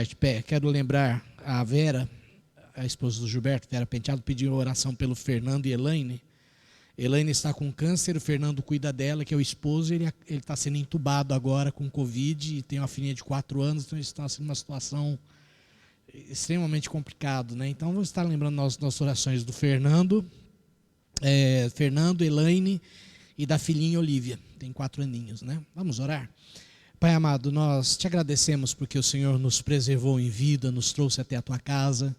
De pé, quero lembrar a Vera, a esposa do Gilberto, Vera Penteado, pediu oração pelo Fernando e Elaine. Elaine está com câncer, o Fernando cuida dela, que é o esposo, ele está sendo entubado agora com Covid, e tem uma filhinha de 4 anos, então eles estão assim, numa situação extremamente complicada, né? Então vamos estar lembrando nossas orações do Fernando, Elaine e da filhinha Olívia, tem 4 aninhos, né? Vamos orar? Pai amado, nós te agradecemos porque o Senhor nos preservou em vida, nos trouxe até a tua casa,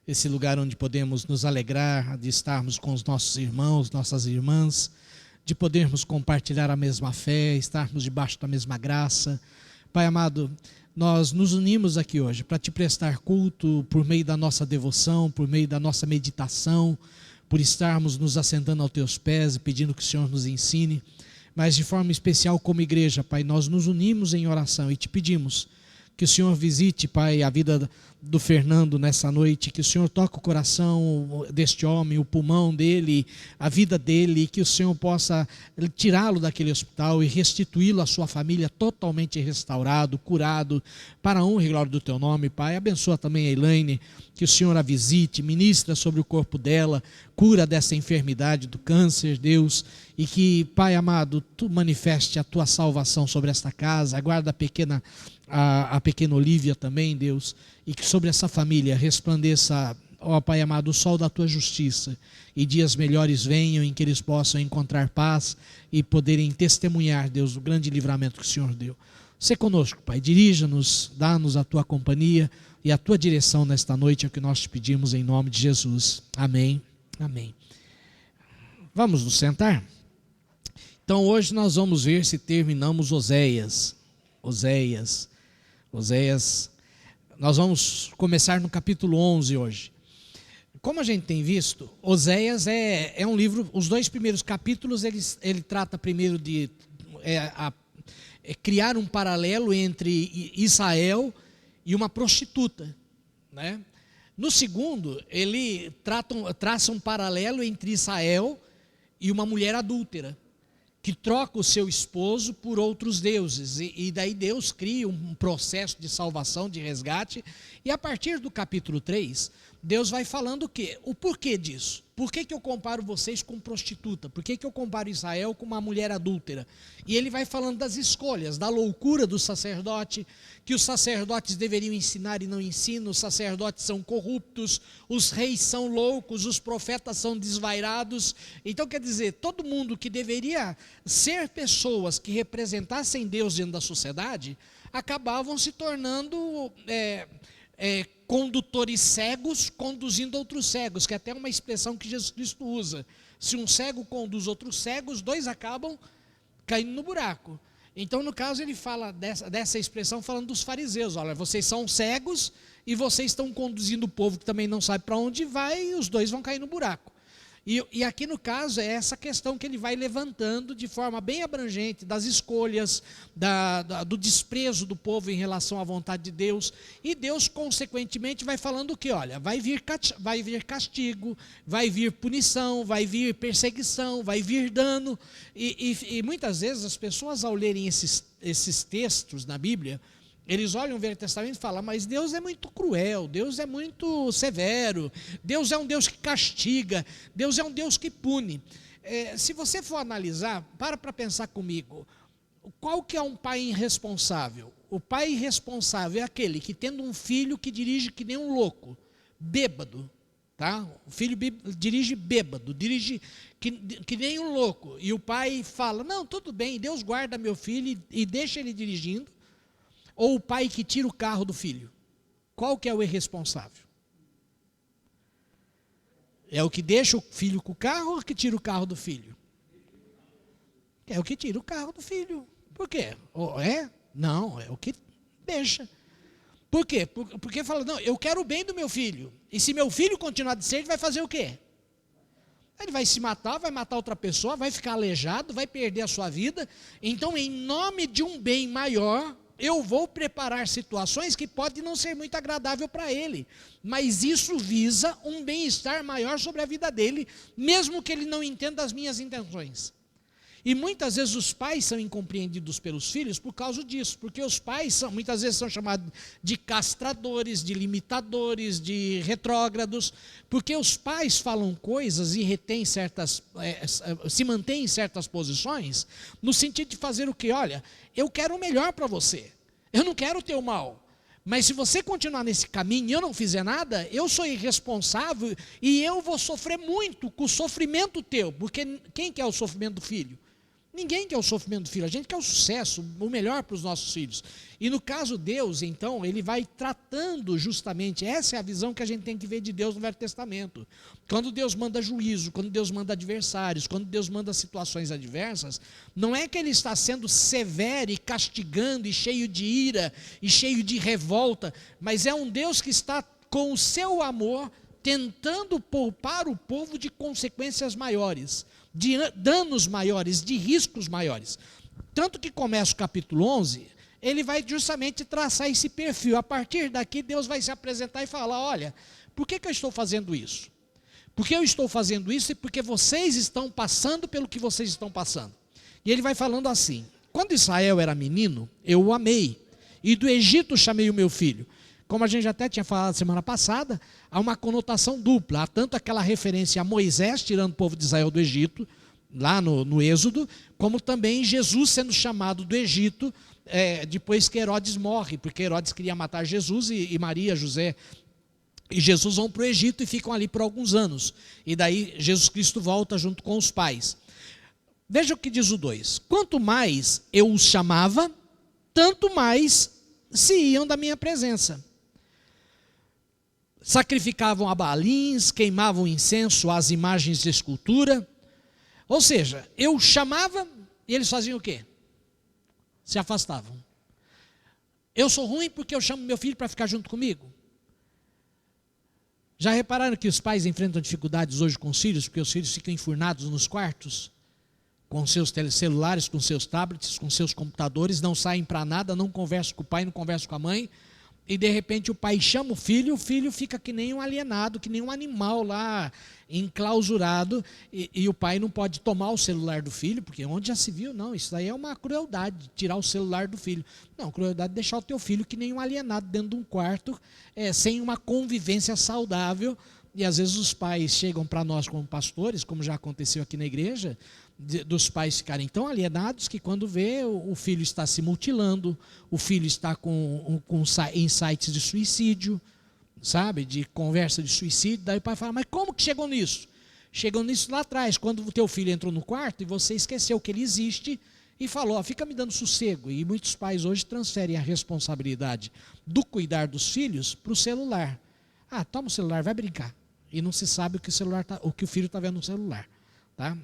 esse lugar onde podemos nos alegrar de estarmos com os nossos irmãos, nossas irmãs, de podermos compartilhar a mesma fé, estarmos debaixo da mesma graça. Pai amado, nós nos unimos aqui hoje para te prestar culto por meio da nossa devoção, por meio da nossa meditação, por estarmos nos assentando aos teus pés e pedindo que o Senhor nos ensine. Mas de forma especial como igreja, Pai, nós nos unimos em oração e te pedimos que o Senhor visite, Pai, a vida do Fernando nessa noite, que o Senhor toque o coração deste homem, o pulmão dele, a vida dele, e que o Senhor possa tirá-lo daquele hospital e restituí-lo à sua família totalmente restaurado, curado, para a honra e glória do teu nome, Pai. Abençoa também a Elaine, que o Senhor a visite, ministra sobre o corpo dela, cura dessa enfermidade do câncer, Deus, e que, Pai amado, tu manifeste a tua salvação sobre esta casa, aguarda a pequena Olívia também, Deus, e que sobre essa família resplandeça, ó Pai amado, o sol da tua justiça, e dias melhores venham em que eles possam encontrar paz e poderem testemunhar, Deus, o grande livramento que o Senhor deu. Sê conosco, Pai, dirija-nos, dá-nos a tua companhia e a tua direção nesta noite, é o que nós te pedimos em nome de Jesus. Amém, amém. Vamos nos sentar? Então hoje nós vamos ver se terminamos Oséias, nós vamos começar no capítulo 11 hoje. Como a gente tem visto, Oséias é um livro, os 2 primeiros capítulos ele trata primeiro de criar um paralelo entre Israel e uma prostituta, né? No segundo, ele traça um paralelo entre Israel e uma mulher adúltera, que troca o seu esposo por outros deuses, e daí Deus cria um processo de salvação, de resgate, e a partir do capítulo 3, Deus vai falando o quê? O porquê disso. Por que eu comparo vocês com prostituta? Por que eu comparo Israel com uma mulher adúltera? E ele vai falando das escolhas, da loucura do sacerdote, que os sacerdotes deveriam ensinar e não ensinam, os sacerdotes são corruptos, os reis são loucos, os profetas são desvairados. Então quer dizer, todo mundo que deveria ser pessoas que representassem Deus dentro da sociedade, acabavam se tornando condutores cegos conduzindo outros cegos, que é até uma expressão que Jesus Cristo usa. Se um cego conduz outros cegos, 2 acabam caindo no buraco. Então, no caso, ele fala dessa expressão falando dos fariseus. Olha, vocês são cegos e vocês estão conduzindo o povo que também não sabe para onde vai, e os 2 vão cair no buraco. E aqui no caso é essa questão que ele vai levantando de forma bem abrangente, das escolhas, do desprezo do povo em relação à vontade de Deus, e Deus consequentemente vai falando o que? Olha, vai vir castigo, vai vir punição, vai vir perseguição, vai vir dano, e muitas vezes as pessoas ao lerem esses textos na Bíblia, eles olham o Velho Testamento e falam, mas Deus é muito cruel, Deus é muito severo, Deus é um Deus que castiga, Deus é um Deus que pune. Se você for analisar, para pensar comigo, qual que é um pai irresponsável? O pai irresponsável é aquele que, tendo um filho que dirige que nem um louco, bêbado, tá? O filho dirige bêbado, dirige que nem um louco, e o pai fala, não, tudo bem, Deus guarda meu filho e deixa ele dirigindo. Ou o pai que tira o carro do filho? Qual que é o irresponsável? É o que deixa o filho com o carro ou o que tira o carro do filho? É o que tira o carro do filho. Por quê? Não, é o que deixa. Por quê? Porque fala, não, eu quero o bem do meu filho. E se meu filho continuar de ser, ele vai fazer o quê? Ele vai se matar, vai matar outra pessoa, vai ficar aleijado, vai perder a sua vida. Então, em nome de um bem maior, eu vou preparar situações que podem não ser muito agradável para ele, mas isso visa um bem-estar maior sobre a vida dele, mesmo que ele não entenda as minhas intenções. E muitas vezes os pais são incompreendidos pelos filhos por causa disso, porque os pais muitas vezes são chamados de castradores, de limitadores, de retrógrados, porque os pais falam coisas e retêm se mantêm em certas posições, no sentido de fazer o quê? Olha, eu quero o melhor para você, eu não quero o teu mal. Mas se você continuar nesse caminho e eu não fizer nada, eu sou irresponsável e eu vou sofrer muito com o sofrimento teu, porque quem quer o sofrimento do filho? Ninguém quer o sofrimento do filho, a gente quer o sucesso, o melhor para os nossos filhos. E no caso Deus, então, ele vai tratando justamente, essa é a visão que a gente tem que ver de Deus no Velho Testamento. Quando Deus manda juízo, quando Deus manda adversários, quando Deus manda situações adversas, não é que ele está sendo severo e castigando e cheio de ira e cheio de revolta, mas é um Deus que está com o seu amor tentando poupar o povo de consequências maiores, de danos maiores, de riscos maiores. Tanto que começa o capítulo 11, ele vai justamente traçar esse perfil. A partir daqui Deus vai se apresentar e falar, olha, por que eu estou fazendo isso? Porque eu estou fazendo isso e porque vocês estão passando pelo que vocês estão passando. E ele vai falando assim, quando Israel era menino, eu o amei, e do Egito chamei o meu filho. Como a gente até tinha falado semana passada, há uma conotação dupla. Há tanto aquela referência a Moisés tirando o povo de Israel do Egito, lá no Êxodo, como também Jesus sendo chamado do Egito, depois que Herodes morre, porque Herodes queria matar Jesus e Maria, José e Jesus vão para o Egito e ficam ali por alguns anos. E daí Jesus Cristo volta junto com os pais. Veja o que diz o 2. Quanto mais eu os chamava, tanto mais se iam da minha presença. Sacrificavam a Baalins, queimavam incenso às imagens de escultura. Ou seja, eu chamava e eles faziam o quê? Se afastavam. Eu sou ruim porque eu chamo meu filho para ficar junto comigo? Já repararam que os pais enfrentam dificuldades hoje com os filhos, porque os filhos ficam enfurnados nos quartos, com seus celulares, com seus tablets, com seus computadores, não saem para nada, não conversam com o pai, não conversam com a mãe, e de repente o pai chama o filho fica que nem um alienado, que nem um animal lá, enclausurado, e o pai não pode tomar o celular do filho, porque onde já se viu, não, isso daí é uma crueldade, tirar o celular do filho. Não, crueldade é deixar o teu filho que nem um alienado dentro de um quarto, sem uma convivência saudável. E às vezes os pais chegam para nós como pastores, como já aconteceu aqui na igreja, dos pais ficarem tão alienados que quando vê o filho está se mutilando, o filho está com insights de suicídio, sabe, de conversa de suicídio, daí o pai fala, mas como que chegou nisso? Chegou nisso lá atrás, quando o teu filho entrou no quarto e você esqueceu que ele existe e falou, fica me dando sossego. E muitos pais hoje transferem a responsabilidade do cuidar dos filhos para o celular. Ah, toma o celular, vai brincar. E não se sabe o que o filho está vendo no celular, tá?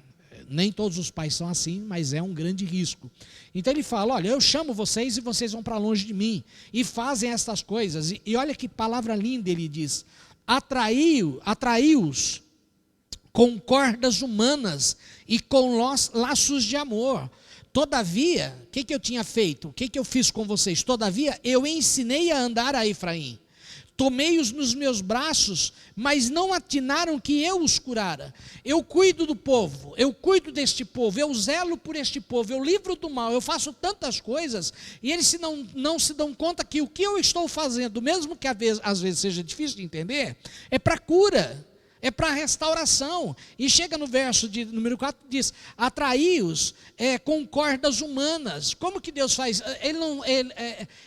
Nem todos os pais são assim, mas é um grande risco. Então ele fala, olha, eu chamo vocês e vocês vão para longe de mim, e fazem estas coisas, e olha que palavra linda ele diz, atraiu-os com cordas humanas e com laços de amor. Todavia, o que eu tinha feito? O que eu fiz com vocês? Todavia, eu ensinei a andar a Efraim. Tomei-os nos meus braços, mas não atinaram que eu os curara. Eu cuido do povo, eu cuido deste povo, eu zelo por este povo, eu livro do mal, eu faço tantas coisas, e eles não se dão conta que o que eu estou fazendo, mesmo que às vezes seja difícil de entender, é para cura, é para restauração. E chega no verso de número 4, diz, atraí-os com cordas humanas. Como que Deus faz?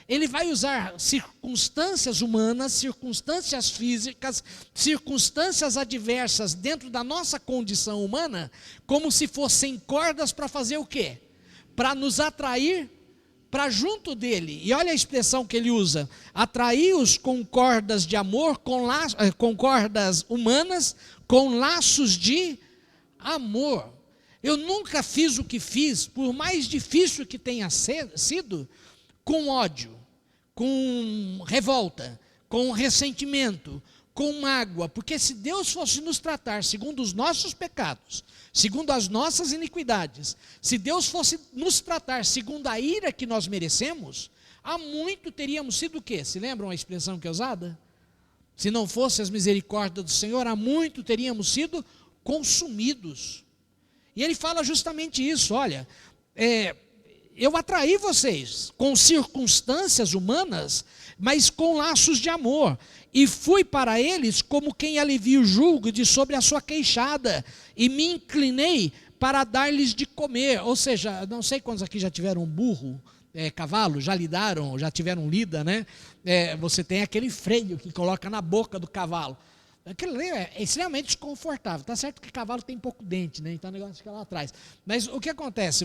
Ele vai usar circunstâncias humanas, circunstâncias físicas, circunstâncias adversas dentro da nossa condição humana, como se fossem cordas para fazer o quê? Para nos atrair para junto dele. E olha a expressão que ele usa, atraí-os com cordas de amor, com cordas humanas, com laços de amor. Eu nunca fiz o que fiz, por mais difícil que tenha sido, com ódio, com revolta, com ressentimento, com mágoa, porque se Deus fosse nos tratar segundo os nossos pecados, segundo as nossas iniquidades, se Deus fosse nos tratar segundo a ira que nós merecemos, há muito teríamos sido o quê? Se lembram a expressão que é usada? Se não fosse as misericórdias do Senhor, há muito teríamos sido consumidos. E ele fala justamente isso, olha, eu atraí vocês com circunstâncias humanas, mas com laços de amor, e fui para eles como quem alivia o jugo de sobre a sua queixada, e me inclinei para dar-lhes de comer. Ou seja, não sei quantos aqui já tiveram um burro, cavalo, já lidaram, já tiveram lida, né? Você tem aquele freio que coloca na boca do cavalo. Aquilo ali é extremamente desconfortável. Está certo que cavalo tem pouco dente, né? Então o negócio fica lá atrás. Mas o que acontece?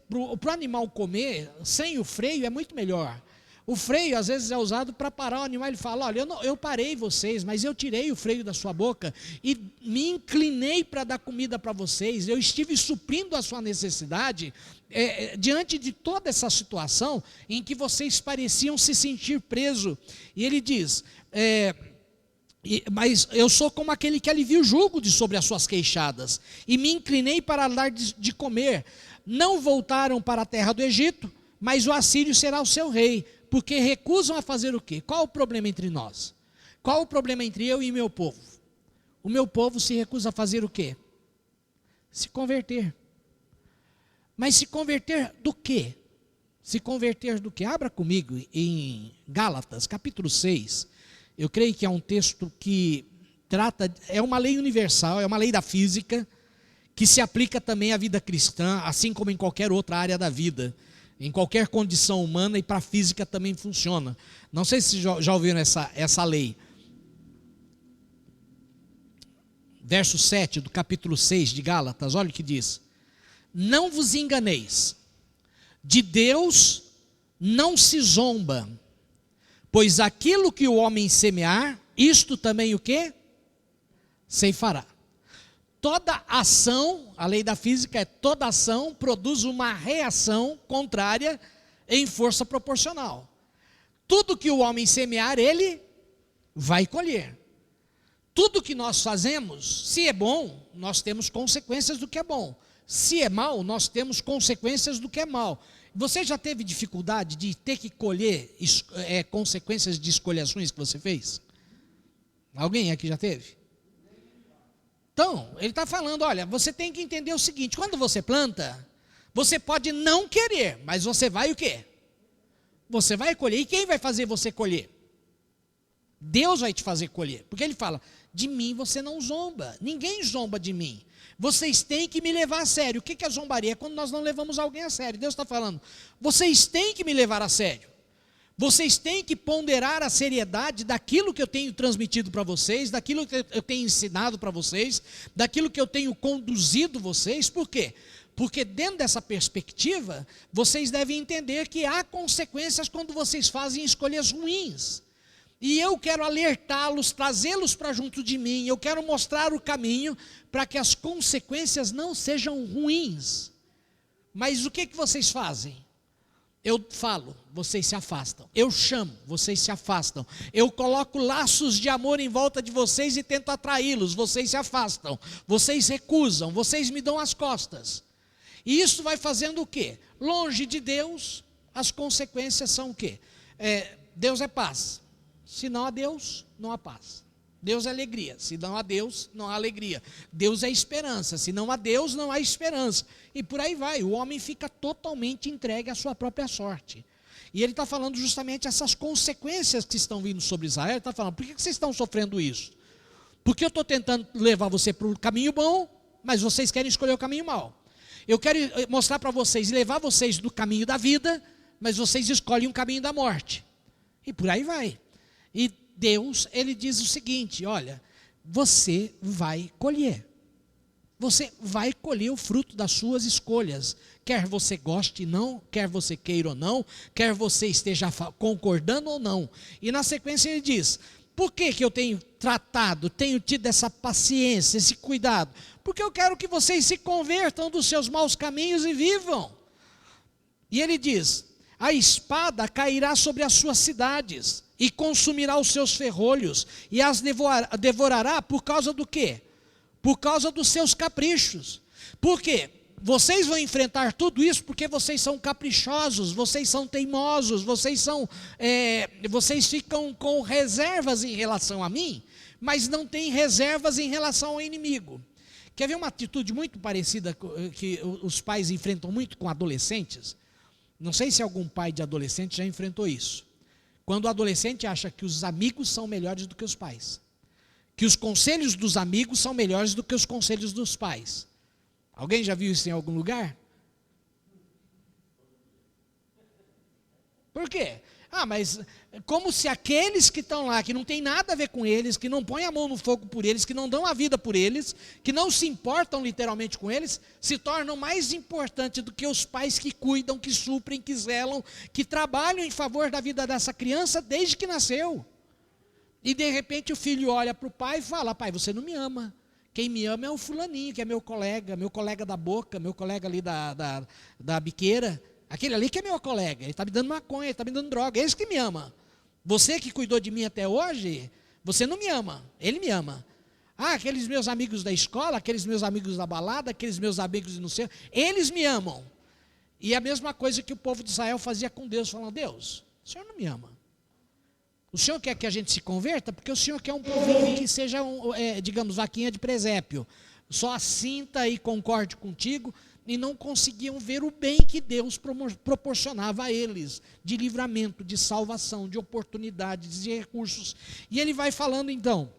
Para o animal comer, sem o freio é muito melhor. O freio às vezes é usado para parar o animal. Ele fala, olha, eu parei vocês, mas eu tirei o freio da sua boca e me inclinei para dar comida para vocês. Eu estive suprindo a sua necessidade diante de toda essa situação em que vocês pareciam se sentir presos. E ele diz, mas eu sou como aquele que alivia o jugo de sobre as suas queixadas, e me inclinei para dar de comer. Não voltaram para a terra do Egito, mas o assírio será o seu rei, porque recusam a fazer o quê? Qual o problema entre nós? Qual o problema entre eu e meu povo? O meu povo se recusa a fazer o quê? Se converter. Mas se converter do quê? Se converter do quê? Abra comigo em Gálatas, capítulo 6. Eu creio que é um texto que trata, é uma lei universal, é uma lei da física, que se aplica também à vida cristã, assim como em qualquer outra área da vida, em qualquer condição humana, e para a física também funciona. Não sei se já ouviram essa lei. Verso 7 do capítulo 6 de Gálatas, olha o que diz. Não vos enganeis, de Deus não se zomba, pois aquilo que o homem semear, isto também o quê? Ceifará. Toda ação, a lei da física é toda ação produz uma reação contrária em força proporcional. Tudo que o homem semear, ele vai colher. Tudo que nós fazemos, se é bom, nós temos consequências do que é bom. Se é mal, nós temos consequências do que é mal. Você já teve dificuldade de ter que colher consequências de escolhas ruins que você fez? Alguém aqui já teve? Então, ele está falando, olha, você tem que entender o seguinte, quando você planta, você pode não querer, mas você vai o quê? Você vai colher, e quem vai fazer você colher? Deus vai te fazer colher, porque ele fala, de mim você não zomba, ninguém zomba de mim, vocês têm que me levar a sério. O que é zombaria? É quando nós não levamos alguém a sério. Deus está falando, vocês têm que me levar a sério, vocês têm que ponderar a seriedade daquilo que eu tenho transmitido para vocês, daquilo que eu tenho ensinado para vocês, daquilo que eu tenho conduzido vocês. Por quê? Porque dentro dessa perspectiva, vocês devem entender que há consequências quando vocês fazem escolhas ruins. E eu quero alertá-los, trazê-los para junto de mim, eu quero mostrar o caminho para que as consequências não sejam ruins. Mas o que vocês fazem? Eu falo, vocês se afastam. Eu chamo, vocês se afastam. Eu coloco laços de amor em volta de vocês e tento atraí-los, vocês se afastam. Vocês recusam, vocês me dão as costas. E isso vai fazendo o quê? Longe de Deus, as consequências são o quê? Deus é paz. Se não há Deus, não há paz. Deus é alegria, se não há Deus, não há alegria. Deus é esperança, se não há Deus, não há esperança. E por aí vai, o homem fica totalmente entregue à sua própria sorte. E ele está falando justamente essas consequências que estão vindo sobre Israel. Ele está falando, por que vocês estão sofrendo isso? Porque eu estou tentando levar você para o caminho bom, mas vocês querem escolher o caminho mau. Eu quero mostrar para vocês, levar vocês do caminho da vida, mas vocês escolhem um caminho da morte. E por aí vai. E Deus, ele diz o seguinte, olha, você vai colher. Você vai colher o fruto das suas escolhas. Quer você goste ou não, quer você queira ou não, quer você esteja concordando ou não. E na sequência ele diz, por que eu tenho tratado, tenho tido essa paciência, esse cuidado? Porque eu quero que vocês se convertam dos seus maus caminhos e vivam. E ele diz, a espada cairá sobre as suas cidades e consumirá os seus ferrolhos e as devorará por causa do quê? Por causa dos seus caprichos. Por quê? Vocês vão enfrentar tudo isso porque vocês são caprichosos, vocês são teimosos, vocês ficam com reservas em relação a mim, mas não têm reservas em relação ao inimigo. Quer ver uma atitude muito parecida que os pais enfrentam muito com adolescentes? Não sei se algum pai de adolescente já enfrentou isso. Quando o adolescente acha que os amigos são melhores do que os pais, que os conselhos dos amigos são melhores do que os conselhos dos pais. Alguém já viu isso em algum lugar? Por quê? Mas como se aqueles que estão lá, que não tem nada a ver com eles, que não põem a mão no fogo por eles, que não dão a vida por eles, que não se importam literalmente com eles, se tornam mais importantes do que os pais que cuidam, que suprem, que zelam, que trabalham em favor da vida dessa criança desde que nasceu. E de repente o filho olha para o pai e fala: pai, você não me ama. Quem me ama é o fulaninho, que é meu colega da boca, meu colega ali da biqueira. Aquele ali que é meu colega, ele está me dando maconha, ele está me dando droga, é esse que me ama. Você que cuidou de mim até hoje, você não me ama, ele me ama. Aqueles meus amigos da escola, aqueles meus amigos da balada, aqueles meus amigos de não sei, eles me amam. E a mesma coisa que o povo de Israel fazia com Deus, falando: Deus, o Senhor não me ama. O Senhor quer que a gente se converta, porque o Senhor quer um povo que seja, digamos, vaquinha de presépio. Só assinta e concorde contigo. E não conseguiam ver o bem que Deus proporcionava a eles, de livramento, de salvação, de oportunidades, de recursos. E ele vai falando então,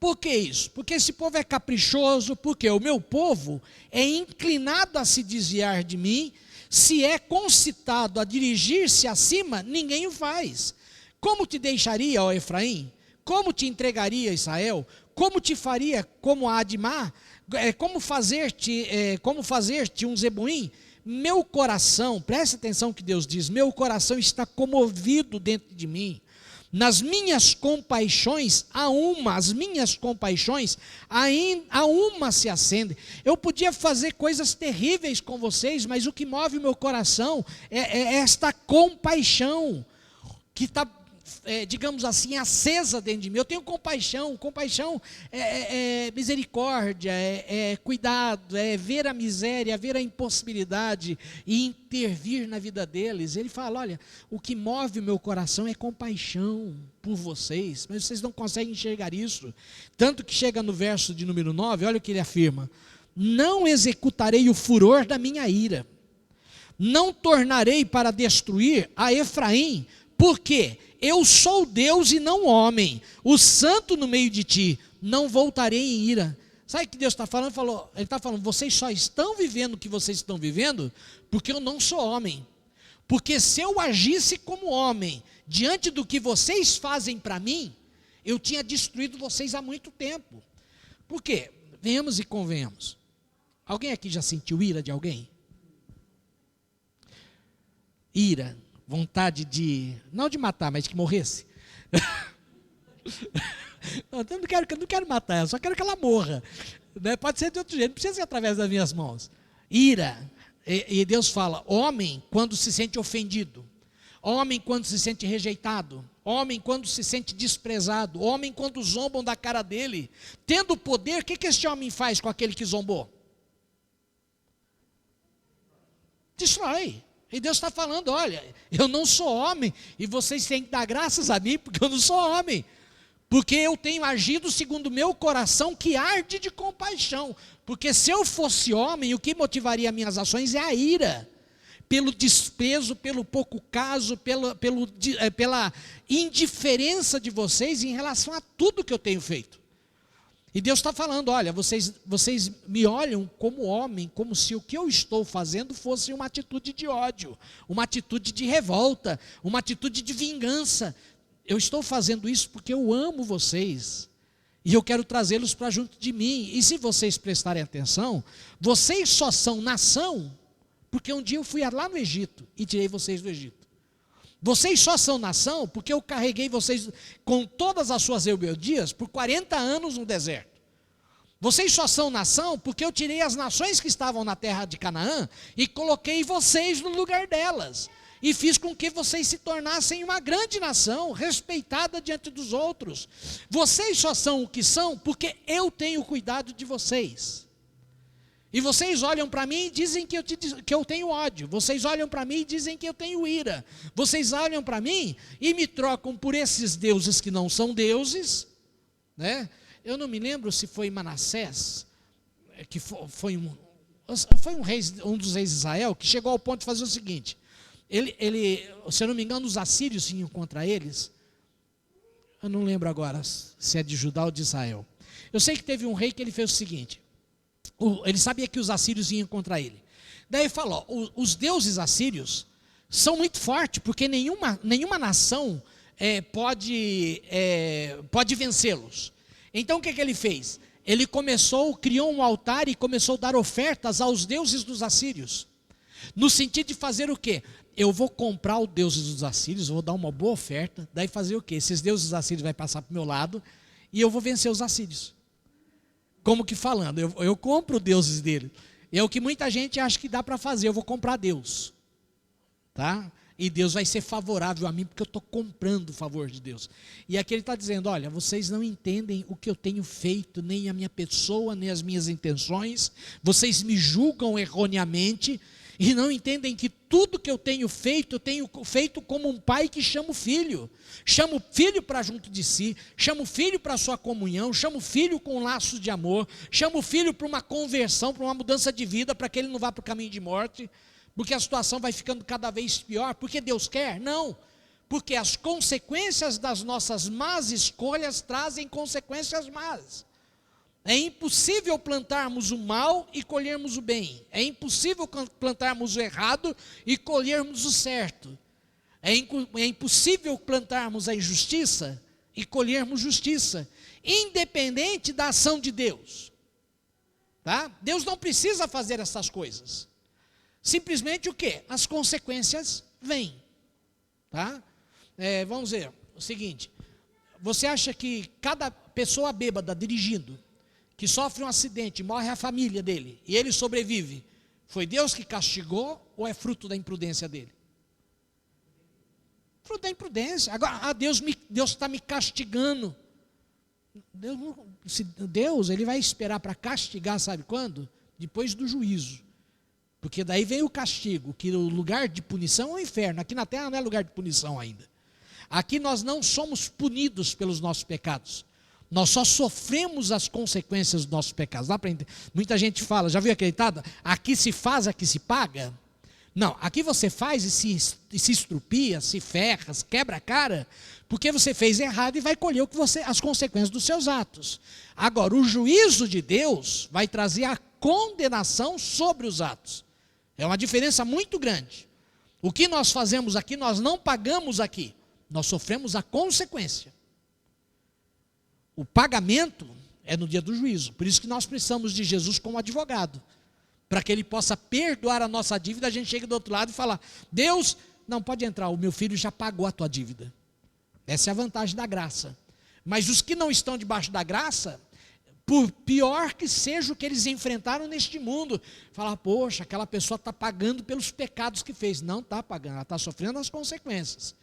por que isso? Porque esse povo é caprichoso, porque o meu povo é inclinado a se desviar de mim, se é concitado a dirigir-se acima, ninguém o faz. Como te deixaria, ó Efraim? Como te entregaria, Israel? Como te faria como a Admá? Como fazer-te um Zeboim? Meu coração, preste atenção que Deus diz, meu coração está comovido dentro de mim. Nas minhas compaixões, a uma se acende. Eu podia fazer coisas terríveis com vocês, mas o que move o meu coração é esta compaixão, que está, digamos assim, acesa dentro de mim. Eu tenho compaixão é misericórdia, é cuidado, é ver a miséria, ver a impossibilidade e intervir na vida deles. Ele fala: olha, o que move o meu coração é compaixão por vocês, mas vocês não conseguem enxergar isso. Tanto que chega no verso de número 9, olha o que ele afirma: não executarei o furor da minha ira, não tornarei para destruir a Efraim, porque eu sou Deus e não homem, o santo no meio de ti, não voltarei em ira. Sabe o que Deus está falando? Ele está falando: vocês só estão vivendo o que vocês estão vivendo porque eu não sou homem. Porque se eu agisse como homem, diante do que vocês fazem para mim, eu tinha destruído vocês há muito tempo. Por quê? Venhamos e convenhamos. Alguém aqui já sentiu ira de alguém? Ira. Vontade de, não de matar, mas que morresse. Eu não quero matar ela, só quero que ela morra. Pode ser de outro jeito, não precisa ser através das minhas mãos. Ira. E Deus fala: homem quando se sente ofendido, homem quando se sente rejeitado, homem quando se sente desprezado, homem quando zombam da cara dele, tendo poder, o que este homem faz com aquele que zombou? Destrói. E Deus está falando: olha, eu não sou homem, e vocês têm que dar graças a mim, porque eu não sou homem, porque eu tenho agido segundo o meu coração, que arde de compaixão. Porque se eu fosse homem, o que motivaria minhas ações é a ira, pelo desprezo, pelo pouco caso, pela indiferença de vocês em relação a tudo que eu tenho feito. E Deus está falando: olha, vocês me olham como homem, como se o que eu estou fazendo fosse uma atitude de ódio, uma atitude de revolta, uma atitude de vingança. Eu estou fazendo isso porque eu amo vocês, e eu quero trazê-los para junto de mim. E se vocês prestarem atenção, vocês só são nação, porque um dia eu fui lá no Egito e tirei vocês do Egito. Vocês só são nação porque eu carreguei vocês com todas as suas rebeldias por 40 anos no deserto. Vocês só são nação porque eu tirei as nações que estavam na terra de Canaã e coloquei vocês no lugar delas. E fiz com que vocês se tornassem uma grande nação, respeitada diante dos outros. Vocês só são o que são porque eu tenho cuidado de vocês. E vocês olham para mim e dizem que eu tenho ódio. Vocês olham para mim e dizem que eu tenho ira. Vocês olham para mim e me trocam por esses deuses que não são deuses, né? Eu não me lembro se foi Manassés, que foi um rei, um dos reis de Israel, que chegou ao ponto de fazer o seguinte: se eu não me engano, os assírios vinham contra eles. Eu não lembro agora se é de Judá ou de Israel. Eu sei que teve um rei que ele fez o seguinte: ele sabia que os assírios vinham contra ele. Daí ele falou: os deuses assírios são muito fortes, porque nenhuma nação pode vencê-los. Então o que ele fez? Ele criou um altar e começou a dar ofertas aos deuses dos assírios. No sentido de fazer o quê? Eu vou comprar os deuses dos assírios, vou dar uma boa oferta, daí fazer o quê? Esses deuses assírios vão passar para o meu lado e eu vou vencer os assírios. Como que falando? Eu compro os deuses dele. É o que muita gente acha que dá para fazer, eu vou comprar Deus. Tá? E Deus vai ser favorável a mim, porque eu estou comprando o favor de Deus. E aqui ele está dizendo: olha, vocês não entendem o que eu tenho feito, nem a minha pessoa, nem as minhas intenções. Vocês me julgam erroneamente e não entendem que tudo que eu tenho feito como um pai que chama o filho. Chama o filho para junto de si, chama o filho para a sua comunhão, chama o filho com laços de amor, chama o filho para uma conversão, para uma mudança de vida, para que ele não vá para o caminho de morte. Porque a situação vai ficando cada vez pior. Porque Deus quer? Não. Porque as consequências das nossas más escolhas trazem consequências más. É impossível plantarmos o mal e colhermos o bem. É impossível plantarmos o errado e colhermos o certo. É impossível plantarmos a injustiça e colhermos justiça, independente da ação de Deus. Tá? Deus não precisa fazer essas coisas. Simplesmente o quê? As consequências vêm. Tá? Vamos ver o seguinte: você acha que cada pessoa bêbada dirigindo, que sofre um acidente, morre a família dele, e ele sobrevive, foi Deus que castigou ou é fruto da imprudência dele? Fruto da imprudência. Agora, Deus está me castigando. Deus, ele vai esperar para castigar, sabe quando? Depois do juízo. Porque daí vem o castigo, que o lugar de punição é o inferno. Aqui na terra não é lugar de punição ainda. Aqui nós não somos punidos pelos nossos pecados. Nós só sofremos as consequências dos nossos pecados. Dá para entender? Muita gente fala, já viu aquele ditado? Aqui se faz, aqui se paga. Não, aqui você faz e se estrupia, se ferra, quebra a cara, porque você fez errado e vai colher as consequências dos seus atos. Agora, o juízo de Deus vai trazer a condenação sobre os atos. É uma diferença muito grande. O que nós fazemos aqui, nós não pagamos aqui. Nós sofremos a consequência. O pagamento é no dia do juízo. Por isso que nós precisamos de Jesus como advogado. Para que ele possa perdoar a nossa dívida, a gente chega do outro lado e fala: Deus, não pode entrar, o meu filho já pagou a tua dívida. Essa é a vantagem da graça. Mas os que não estão debaixo da graça, por pior que seja o que eles enfrentaram neste mundo, falar: poxa, aquela pessoa está pagando pelos pecados que fez. Não está pagando, ela está sofrendo as consequências.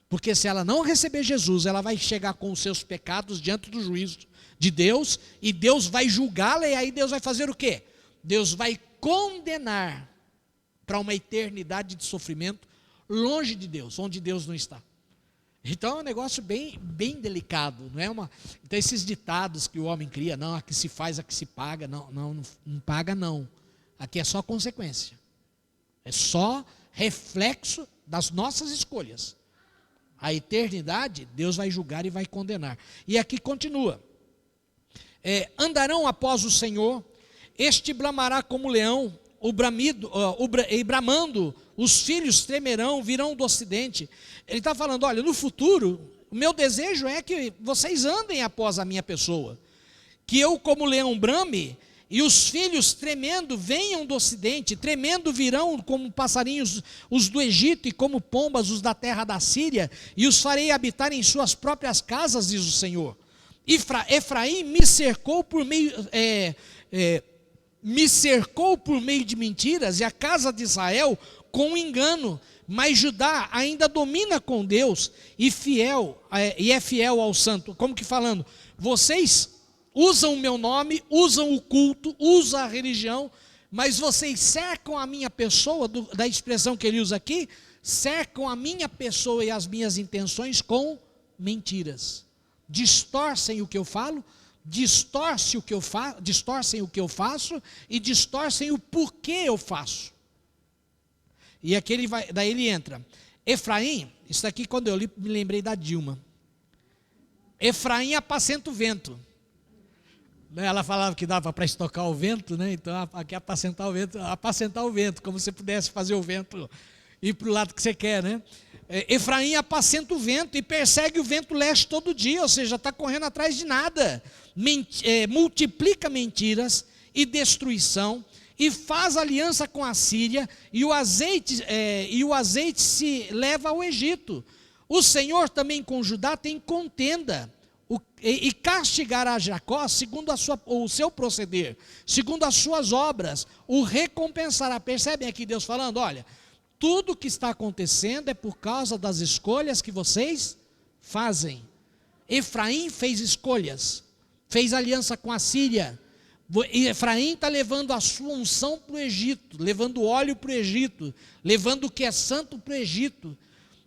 Porque se ela não receber Jesus, ela vai chegar com os seus pecados diante do juízo de Deus, e Deus vai julgá-la, e aí Deus vai fazer o quê? Deus vai condenar para uma eternidade de sofrimento longe de Deus, onde Deus não está. Então é um negócio bem delicado, não é então esses ditados que o homem cria, não, aqui se faz, aqui se paga, não paga não. Aqui é só consequência. É só reflexo das nossas escolhas. A eternidade, Deus vai julgar e vai condenar. E aqui continua: andarão após o Senhor, este bramará como leão, e bramando, os filhos tremerão, virão do ocidente. Ele está falando: olha, no futuro, o meu desejo é que vocês andem após a minha pessoa, que eu como leão brame, e os filhos tremendo venham do ocidente, tremendo virão como passarinhos os do Egito, e como pombas os da terra da Síria, e os farei habitar em suas próprias casas, diz o Senhor. Efraim me cercou por meio de mentiras, e a casa de Israel com engano, mas Judá ainda domina com Deus, e é fiel ao santo. Como que falando? Vocês usam o meu nome, usam o culto, usam a religião, mas vocês cercam a minha pessoa, da expressão que ele usa aqui, cercam a minha pessoa e as minhas intenções com mentiras. Distorcem o que eu falo, distorcem o que eu faço e distorcem o porquê eu faço. E aqui daí ele entra. Efraim, isso aqui quando eu li, me lembrei da Dilma. Efraim apacenta o vento. Ela falava que dava para estocar o vento, né? Então aqui apacentar o vento, como se pudesse fazer o vento ir para o lado que você quer, né? Efraim apacenta o vento e persegue o vento leste todo dia, ou seja, está correndo atrás de nada. Multiplica mentiras e destruição, e faz aliança com a Síria, e o azeite se leva ao Egito. O Senhor também com Judá tem contenda, e castigará Jacó segundo o seu proceder, segundo as suas obras, o recompensará. Percebem aqui Deus falando, olha, tudo que está acontecendo é por causa das escolhas que vocês fazem. Efraim fez escolhas, fez aliança com a Síria. Efraim está levando a sua unção para o Egito, levando óleo para o Egito, levando o que é santo para o Egito.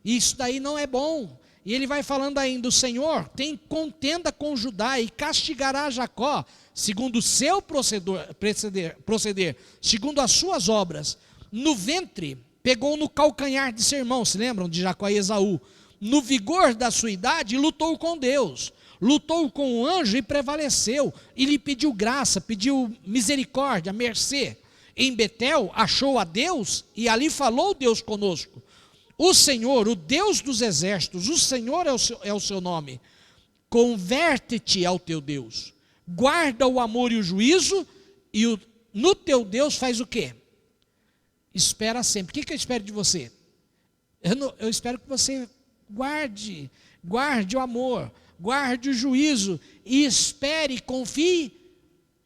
Isso daí não é bom. E ele vai falando ainda, o Senhor tem contenda com Judá e castigará Jacó, segundo o seu proceder, segundo as suas obras. No ventre, pegou no calcanhar de seu irmão, se lembram de Jacó e Esaú? No vigor da sua idade, lutou com Deus, lutou com o anjo e prevaleceu, e lhe pediu graça, pediu misericórdia, mercê. Em Betel, achou a Deus, e ali falou Deus conosco. O Senhor, o Deus dos exércitos, o Senhor é o seu nome. Converte-te ao teu Deus, guarda o amor e o juízo, e no teu Deus faz o quê? Espera sempre. O que eu espero de você? Eu espero que você guarde o amor, guarde o juízo, e espere, confie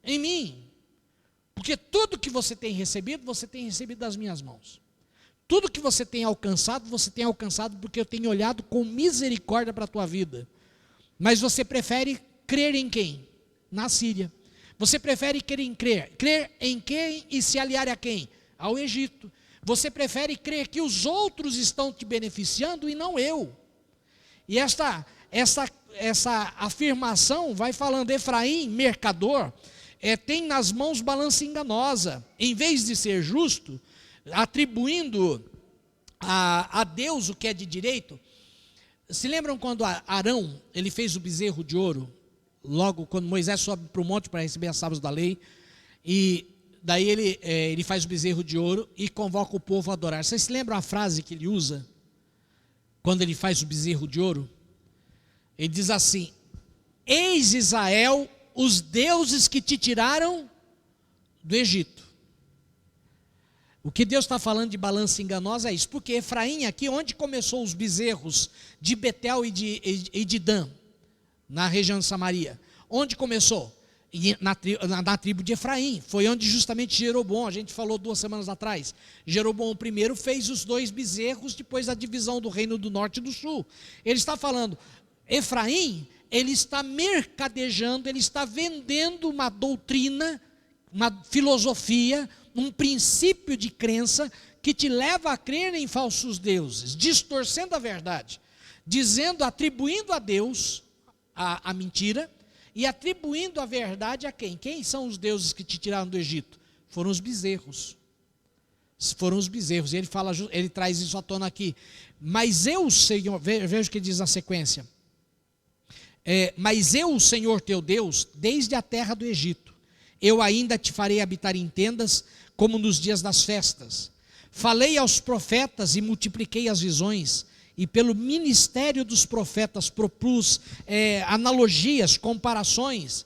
em mim. Porque tudo que você tem recebido das minhas mãos. Tudo que você tem alcançado porque eu tenho olhado com misericórdia para a tua vida. Mas você prefere crer em quem? Na Síria. Você prefere crer em quem e se aliar a quem? Ao Egito. Você prefere crer que os outros estão te beneficiando e não eu. E essa afirmação vai falando, Efraim, mercador, tem nas mãos balança enganosa. Em vez de ser justo, atribuindo a Deus o que é de direito. Se lembram quando Arão, ele fez o bezerro de ouro, logo quando Moisés sobe para o monte para receber as tábuas da lei, e daí ele faz o bezerro de ouro e convoca o povo a adorar. Vocês se lembram a frase que ele usa, quando ele faz o bezerro de ouro? Ele diz assim, eis Israel, os deuses que te tiraram do Egito. O que Deus está falando de balança enganosa é isso, porque Efraim aqui, onde começou os bezerros de Betel e de Dan, na região de Samaria, onde começou? Na tribo de Efraim, foi onde justamente Jeroboão, a gente falou 2 semanas atrás, Jeroboão I fez os 2 bezerros depois da divisão do reino do norte e do sul. Ele está falando, Efraim, ele está mercadejando, ele está vendendo uma doutrina, uma filosofia, um princípio de crença que te leva a crer em falsos deuses, distorcendo a verdade, atribuindo a Deus a mentira e atribuindo a verdade a quem? Quem são os deuses que te tiraram do Egito? Foram os bezerros. E ele traz isso à tona aqui. Mas eu, Senhor, veja o que diz na sequência. Mas eu, o Senhor teu Deus, desde a terra do Egito, eu ainda te farei habitar em tendas, como nos dias das festas. Falei aos profetas e multipliquei as visões, e pelo ministério dos profetas propus analogias, comparações.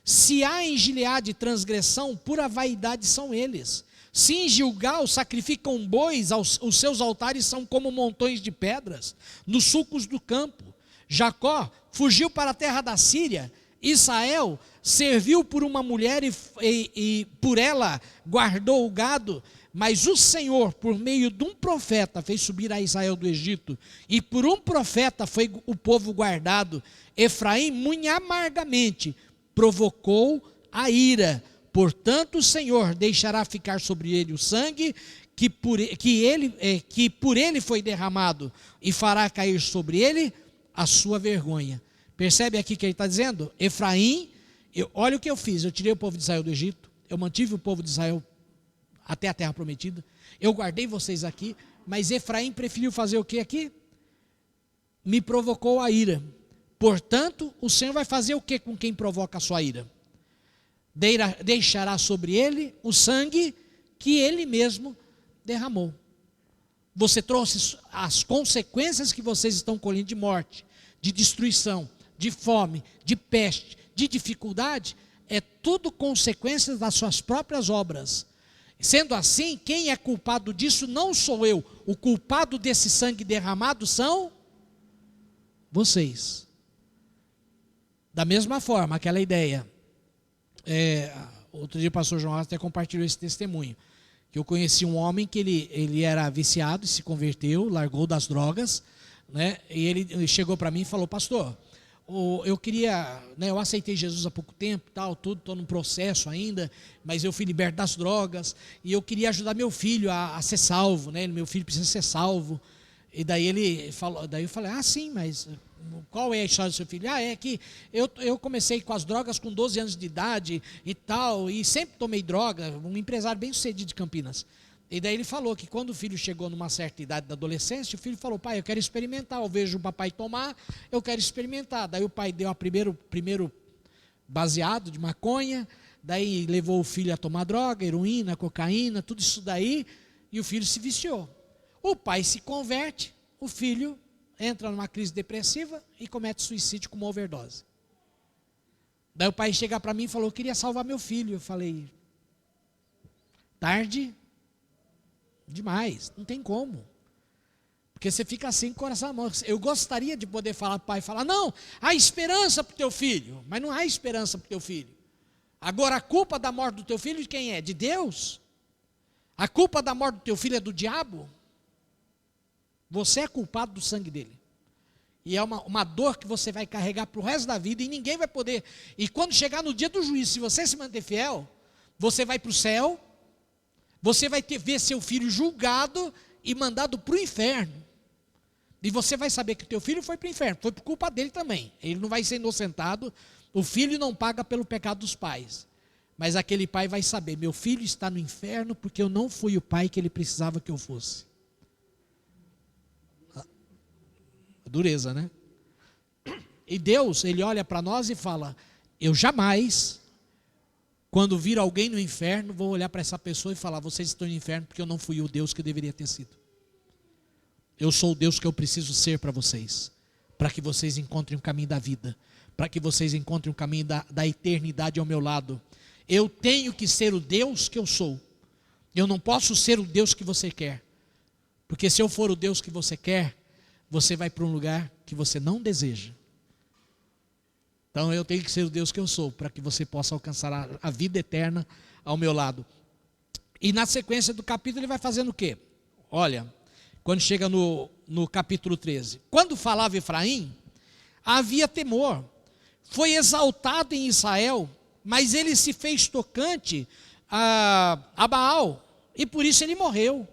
Se há em Gileade transgressão, pura vaidade são eles. Se em Gilgal sacrificam bois, os seus altares são como montões de pedras, nos sulcos do campo. Jacó fugiu para a terra da Síria, Israel serviu por uma mulher e por ela guardou o gado, mas o Senhor, por meio de um profeta, fez subir a Israel do Egito, e por um profeta foi o povo guardado. Efraim muito amargamente provocou a ira, portanto o Senhor deixará ficar sobre ele o sangue que por ele foi derramado, e fará cair sobre ele a sua vergonha. Percebe aqui que ele está dizendo? Efraim, Olha o que eu fiz, eu tirei o povo de Israel do Egito, eu mantive o povo de Israel até a terra prometida, eu guardei vocês aqui, mas Efraim preferiu fazer o que aqui? Me provocou a ira. Portanto, o Senhor vai fazer o que com quem provoca a sua ira? Deixará sobre ele o sangue que ele mesmo derramou. Você trouxe as consequências que vocês estão colhendo de morte, de destruição, de fome, de peste, de dificuldade, é tudo consequências das suas próprias obras. Sendo assim, quem é culpado disso não sou eu, o culpado desse sangue derramado são vocês. Da mesma forma, aquela ideia, outro dia o pastor João até compartilhou esse testemunho, que eu conheci um homem que ele era viciado e se converteu, largou das drogas, né? E ele chegou para mim e falou: pastor, eu queria, né, eu aceitei Jesus há pouco tempo, tal, tudo, estou num processo ainda, mas eu fui liberto das drogas, e eu queria ajudar meu filho a ser salvo, né? Meu filho precisa ser salvo. E daí ele falou, daí eu falei: ah, sim, mas qual é a história do seu filho? Ah, é que eu comecei com as drogas com 12 anos de idade e tal, e sempre tomei droga, um empresário bem sucedido de Campinas. E daí ele falou que quando o filho chegou numa certa idade da adolescência, o filho falou: pai, eu quero experimentar, eu vejo o papai tomar, eu quero experimentar. Daí o pai deu o primeiro baseado de maconha, daí levou o filho a tomar droga, heroína, cocaína, tudo isso daí, e o filho se viciou. O pai se converte, o filho entra numa crise depressiva e comete suicídio com uma overdose. Daí o pai chega para mim e falou: eu queria salvar meu filho. Eu falei: tarde demais, não tem como. Porque você fica assim com o coração na mão. Eu gostaria de poder falar para o pai, falar: não, há esperança para o teu filho. Mas não há esperança para o teu filho. Agora a culpa da morte do teu filho de quem é? De Deus? A culpa da morte do teu filho é do diabo? Você é culpado do sangue dele. E é uma dor que você vai carregar para o resto da vida, e ninguém vai poder. E quando chegar no dia do juízo, se você se manter fiel, você vai para o céu, você vai ver seu filho julgado e mandado para o inferno. E você vai saber que o teu filho foi para o inferno, foi por culpa dele também. Ele não vai ser inocentado, o filho não paga pelo pecado dos pais. Mas aquele pai vai saber: meu filho está no inferno porque eu não fui o pai que ele precisava que eu fosse. Dureza, né? E Deus, Ele olha para nós e fala: eu jamais, quando vir alguém no inferno, vou olhar para essa pessoa e falar: vocês estão no inferno porque eu não fui o Deus que eu deveria ter sido. Eu sou o Deus que eu preciso ser para vocês, para que vocês encontrem o caminho da vida, para que vocês encontrem o caminho da eternidade ao meu lado. Eu tenho que ser o Deus que eu sou. Eu não posso ser o Deus que você quer, porque se eu for o Deus que você quer, você vai para um lugar que você não deseja. Então eu tenho que ser o Deus que eu sou, para que você possa alcançar a vida eterna ao meu lado. E na sequência do capítulo ele vai fazendo o quê? Olha, quando chega no capítulo 13. Quando falava Efraim, havia temor. Foi exaltado em Israel, mas ele se fez tocante a Baal, e por isso ele morreu.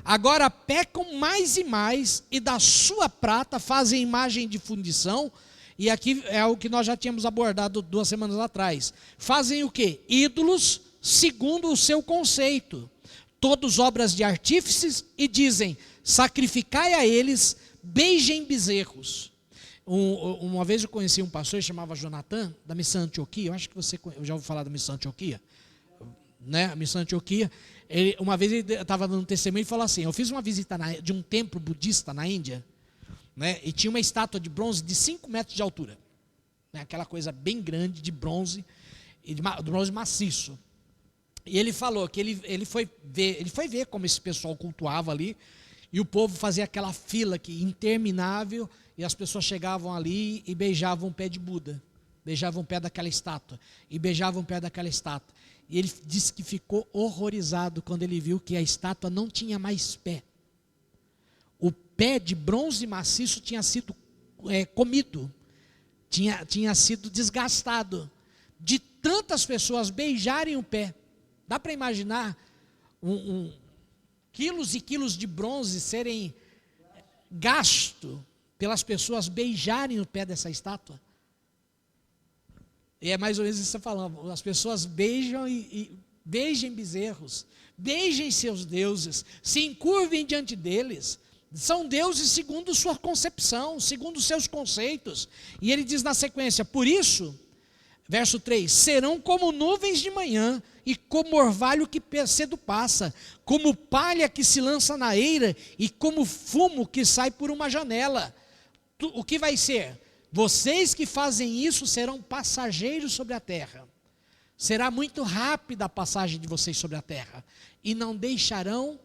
Agora pecam mais e mais, e da sua prata fazem imagem de fundição. E aqui é o que nós já tínhamos abordado 2 semanas atrás. Fazem o quê? Ídolos segundo o seu conceito, todos obras de artífices, e dizem: sacrificai a eles, beijem bezerros. Uma vez eu conheci um pastor, chamava Jonathan, da Missão Antioquia. Eu acho que você já ouviu falar da Missão Antioquia, né? A Missão Antioquia. Uma vez ele estava dando testemunho e falou assim: eu fiz uma visita de um templo budista na Índia, né? E tinha uma estátua de bronze de 5 metros de altura, né? Aquela coisa bem grande de bronze, de bronze maciço. E ele falou que ele foi ver como esse pessoal cultuava ali, e o povo fazia aquela fila interminável, e as pessoas chegavam ali e beijavam o pé de Buda, beijavam o pé daquela estátua, e beijavam o pé daquela estátua. E ele disse que ficou horrorizado quando ele viu que a estátua não tinha mais pé. O pé de bronze maciço tinha sido comido, tinha sido desgastado, de tantas pessoas beijarem o pé. Dá para imaginar quilos e quilos de bronze serem gastos pelas pessoas beijarem o pé dessa estátua? E é mais ou menos isso que você está falando. As pessoas beijam e beijem bezerros, beijem seus deuses, se encurvem diante deles. São deuses segundo sua concepção, segundo seus conceitos. E ele diz na sequência: por isso, verso 3: serão como nuvens de manhã e como orvalho que cedo passa, como palha que se lança na eira e como fumo que sai por uma janela. O que vai ser? Vocês que fazem isso serão passageiros sobre a terra. Será muito rápida a passagem de vocês sobre a terra. E não deixarão,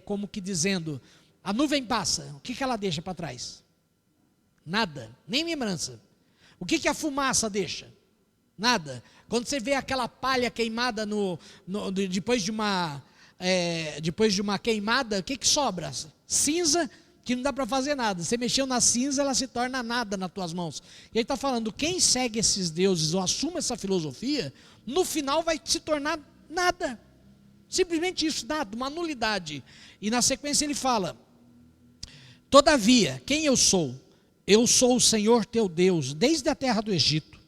como que dizendo, a nuvem passa, o que ela deixa para trás? Nada, nem lembrança. O que a fumaça deixa? Nada. Quando você vê aquela palha queimada depois de uma queimada, o que sobra? Cinza, que não dá para fazer nada. Você mexeu na cinza, ela se torna nada nas tuas mãos. E ele está falando, quem segue esses deuses ou assume essa filosofia, no final vai se tornar nada. Simplesmente isso, nada, uma nulidade. E na sequência ele fala: todavia, quem eu sou? Eu sou o Senhor teu Deus, desde a terra do Egito.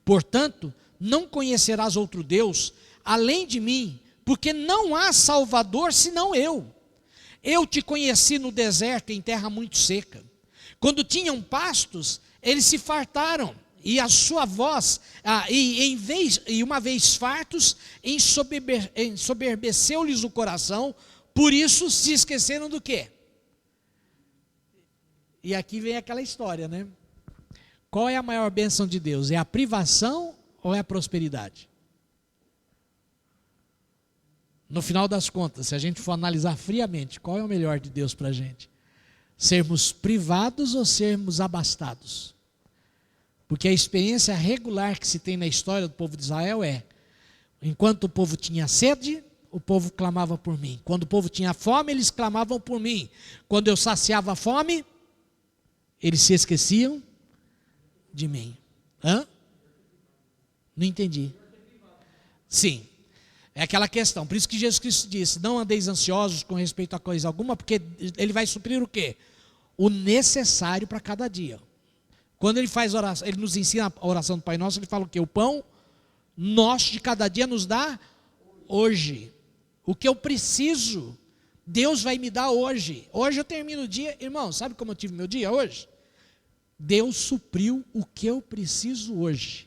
Portanto, não conhecerás outro Deus, além de mim, porque não há Salvador senão eu. Eu te conheci no deserto, em terra muito seca. Quando tinham pastos, eles se fartaram, e a sua voz, e uma vez fartos, ensoberbeceu-lhes o coração, por isso se esqueceram do quê? E aqui vem aquela história, né? Qual é a maior bênção de Deus? É a privação ou é a prosperidade? No final das contas, se a gente for analisar friamente, qual é o melhor de Deus para a gente? Sermos privados ou sermos abastados? Porque a experiência regular que se tem na história do povo de Israel é: enquanto o povo tinha sede, o povo clamava por mim. Quando o povo tinha fome, eles clamavam por mim. Quando eu saciava a fome, eles se esqueciam de mim. Hã? Não entendi. Sim. É aquela questão, por isso que Jesus Cristo disse: não andeis ansiosos com respeito a coisa alguma, porque Ele vai suprir o quê? O necessário para cada dia. Quando Ele faz oração, Ele nos ensina a oração do Pai Nosso, Ele fala o quê? O pão nosso de cada dia nos dá hoje. O que eu preciso, Deus vai me dar hoje. Hoje eu termino o dia, irmão, sabe como eu tive meu dia hoje? Deus supriu o que eu preciso hoje.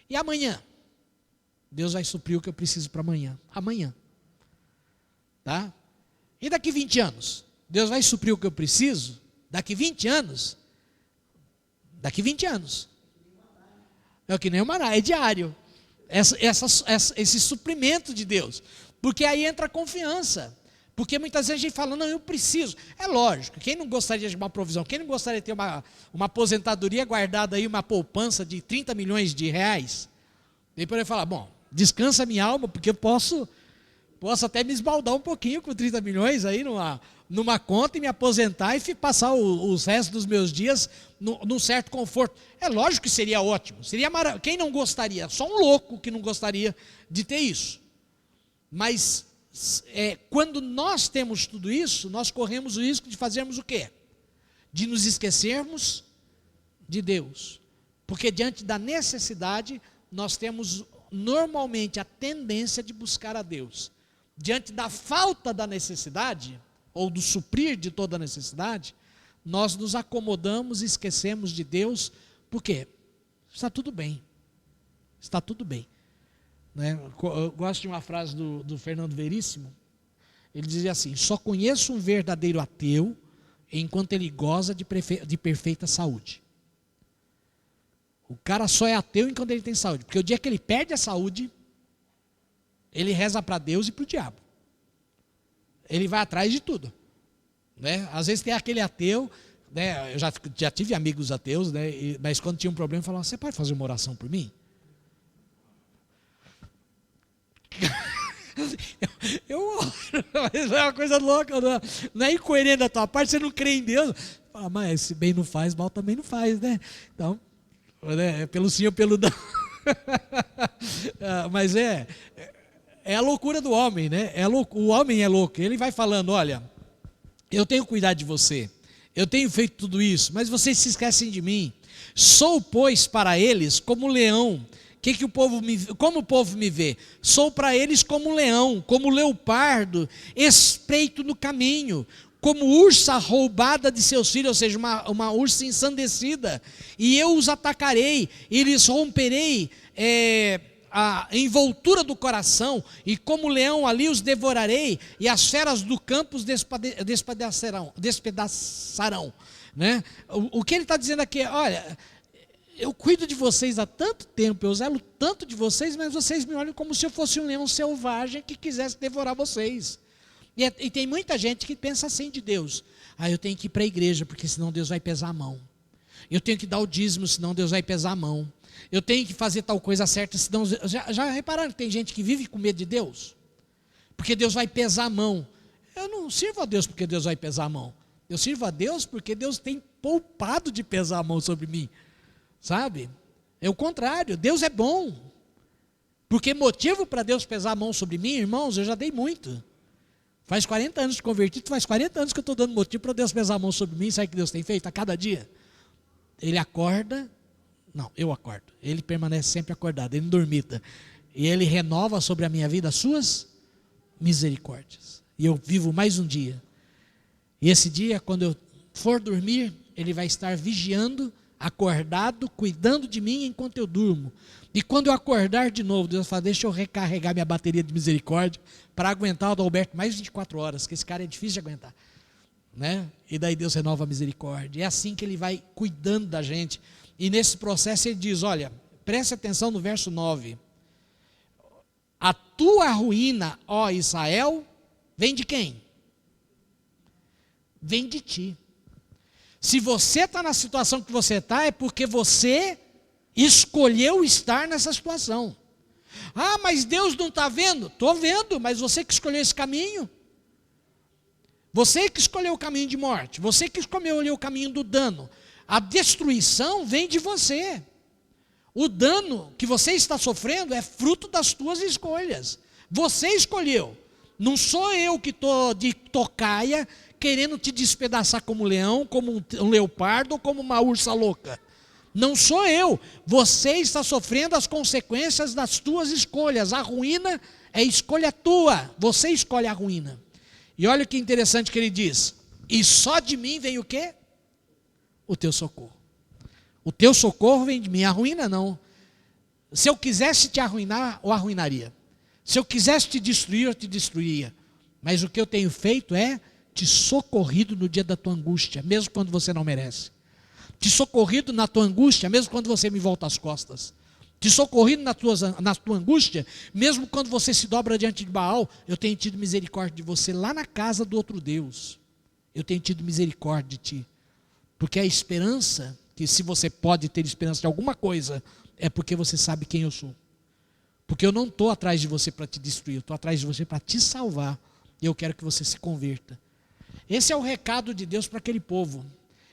E amanhã? Deus vai suprir o que eu preciso para amanhã. Amanhã. Tá? E daqui 20 anos? Deus vai suprir o que eu preciso? Daqui 20 anos? Daqui 20 anos. É o que nem o maná, é diário. Esse suprimento de Deus. Porque aí entra a confiança. Porque muitas vezes a gente fala: não, eu preciso. É lógico, quem não gostaria de uma provisão? Quem não gostaria de ter uma aposentadoria guardada aí, uma poupança de 30 milhões de reais? Depois ele fala: bom, descansa minha alma, porque eu posso até me esbaldar um pouquinho com 30 milhões aí numa conta e me aposentar e passar os restos dos meus dias num certo conforto. É lógico que seria ótimo, seria maravilhoso. Quem não gostaria? Só um louco que não gostaria de ter isso. Mas quando nós temos tudo isso, nós corremos o risco de fazermos o quê? De nos esquecermos de Deus. Porque diante da necessidade, nós temos normalmente a tendência de buscar a Deus. Diante da falta da necessidade, ou do suprir de toda a necessidade, nós nos acomodamos e esquecemos de Deus. Por quê? Está tudo bem. Está tudo bem. Né? Eu gosto de uma frase do Fernando Veríssimo. Ele dizia assim: só conheço um verdadeiro ateu enquanto ele goza de perfeita saúde. O cara só é ateu enquanto ele tem saúde, porque o dia que ele perde a saúde, ele reza para Deus e para o diabo. Ele vai atrás de tudo, né? Às vezes tem aquele ateu, né? Eu já tive amigos ateus, né? Mas quando tinha um problema, falavam: você pode fazer uma oração por mim? eu oro, mas é uma coisa louca, não é incoerente da tua parte, você não crê em Deus. Fala: mas se bem não faz, mal também não faz, né? Então, né? Pelo sim ou pelo não. Mas é a loucura do homem, né? O homem é louco. Ele vai falando: olha, eu tenho que cuidar de você, eu tenho feito tudo isso, mas vocês se esquecem de mim. Sou, pois, para eles como leão. Como o povo me vê? Sou para eles como leão, como leopardo, espreito no caminho, como ursa roubada de seus filhos, ou seja, uma ursa ensandecida. E eu os atacarei, e lhes romperei a envoltura do coração, e como leão ali os devorarei, e as feras do campo os despedaçarão. Né? O que ele está dizendo aqui é, olha, eu cuido de vocês há tanto tempo, eu zelo tanto de vocês, mas vocês me olham como se eu fosse um leão selvagem que quisesse devorar vocês. E tem muita gente que pensa assim de Deus. Eu tenho que ir para a igreja, porque senão Deus vai pesar a mão. Eu tenho que dar o dízimo, senão Deus vai pesar a mão. Eu tenho que fazer tal coisa certa, senão... Já repararam que tem gente que vive com medo de Deus? Porque Deus vai pesar a mão. Eu não sirvo a Deus porque Deus vai pesar a mão. Eu sirvo a Deus porque Deus tem poupado de pesar a mão sobre mim. Sabe? É o contrário, Deus é bom. Porque motivo para Deus pesar a mão sobre mim, irmãos, eu já dei muito. Faz 40 anos de convertido, faz 40 anos que eu estou dando motivo para Deus pesar a mão sobre mim. Sabe o que Deus tem feito a cada dia? Ele acorda, não, eu acordo. Ele permanece sempre acordado, ele não dormita. E ele renova sobre a minha vida as suas misericórdias. E eu vivo mais um dia. E esse dia, quando eu for dormir, ele vai estar vigiando, acordado, cuidando de mim enquanto eu durmo. E quando eu acordar de novo, Deus fala, deixa eu recarregar minha bateria de misericórdia para aguentar o Adalberto mais 24 horas, que esse cara é difícil de aguentar. Né? E daí Deus renova a misericórdia. É assim que ele vai cuidando da gente. E nesse processo ele diz, olha, preste atenção no verso 9. A tua ruína, ó Israel, vem de quem? Vem de ti. Se você está na situação que você está, é porque você escolheu estar nessa situação. Mas Deus não está vendo? Estou vendo, mas você que escolheu esse caminho. Você que escolheu o caminho de morte. Você que escolheu o caminho do dano. A destruição vem de você. O dano que você está sofrendo é fruto das tuas escolhas. Você escolheu. Não sou eu que estou de tocaia querendo te despedaçar como um leão, como um leopardo ou como uma ursa louca. Não sou eu. Você está sofrendo as consequências das tuas escolhas. A ruína é escolha tua. Você escolhe a ruína. E olha que interessante que ele diz. E só de mim vem o quê? O teu socorro. O teu socorro vem de mim. A ruína não. Se eu quisesse te arruinar, eu arruinaria. Se eu quisesse te destruir, eu te destruiria. Mas o que eu tenho feito é te socorrido no dia da tua angústia, mesmo quando você não merece. Te socorrido na tua angústia, mesmo quando você me volta as costas. Te socorrido na tua angústia, mesmo quando você se dobra diante de Baal, eu tenho tido misericórdia de você lá na casa do outro Deus. Eu tenho tido misericórdia de ti. Porque a esperança, que se você pode ter esperança de alguma coisa, é porque você sabe quem eu sou. Porque eu não estou atrás de você para te destruir, eu estou atrás de você para te salvar. E eu quero que você se converta. Esse é o recado de Deus para aquele povo.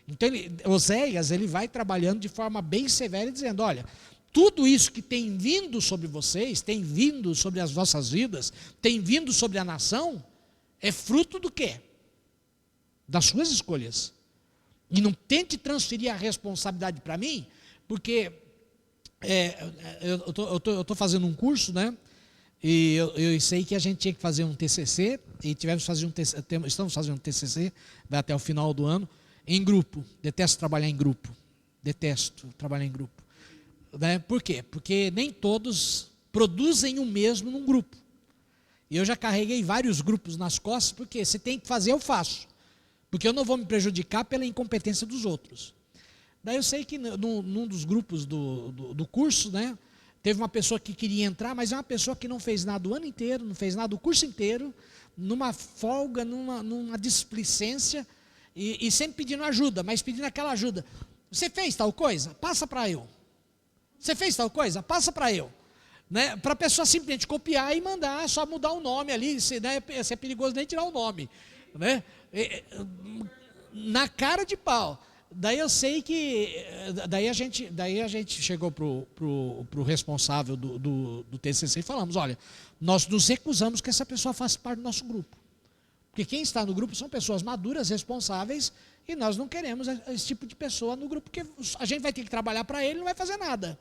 Então, Oséias, ele vai trabalhando de forma bem severa e dizendo, olha, tudo isso que tem vindo sobre vocês, tem vindo sobre as vossas vidas, tem vindo sobre a nação, é fruto do quê? Das suas escolhas. E não tente transferir a responsabilidade para mim, porque eu estou fazendo um curso, né? E eu sei que a gente tinha que fazer um TCC, e estamos fazendo um TCC, vai até o final do ano, em grupo. Detesto trabalhar em grupo. Né? Por quê? Porque nem todos produzem o mesmo num grupo. E eu já carreguei vários grupos nas costas, porque se tem que fazer, eu faço. Porque eu não vou me prejudicar pela incompetência dos outros. Daí eu sei que num dos grupos do curso, né? Teve uma pessoa que queria entrar, mas é uma pessoa que não fez nada o ano inteiro, não fez nada o curso inteiro, numa folga, numa displicência, e sempre pedindo ajuda, mas pedindo aquela ajuda. Você fez tal coisa? Passa para eu. Você fez tal coisa? Passa para eu. Né? Para a pessoa simplesmente copiar e mandar, só mudar o nome ali, se é perigoso nem tirar o nome. Né? Na cara de pau. Daí eu sei que, daí a gente chegou para o responsável do TCC e falamos, olha, nós nos recusamos que essa pessoa faça parte do nosso grupo. Porque quem está no grupo são pessoas maduras, responsáveis e nós não queremos esse tipo de pessoa no grupo, porque a gente vai ter que trabalhar para ele e não vai fazer nada.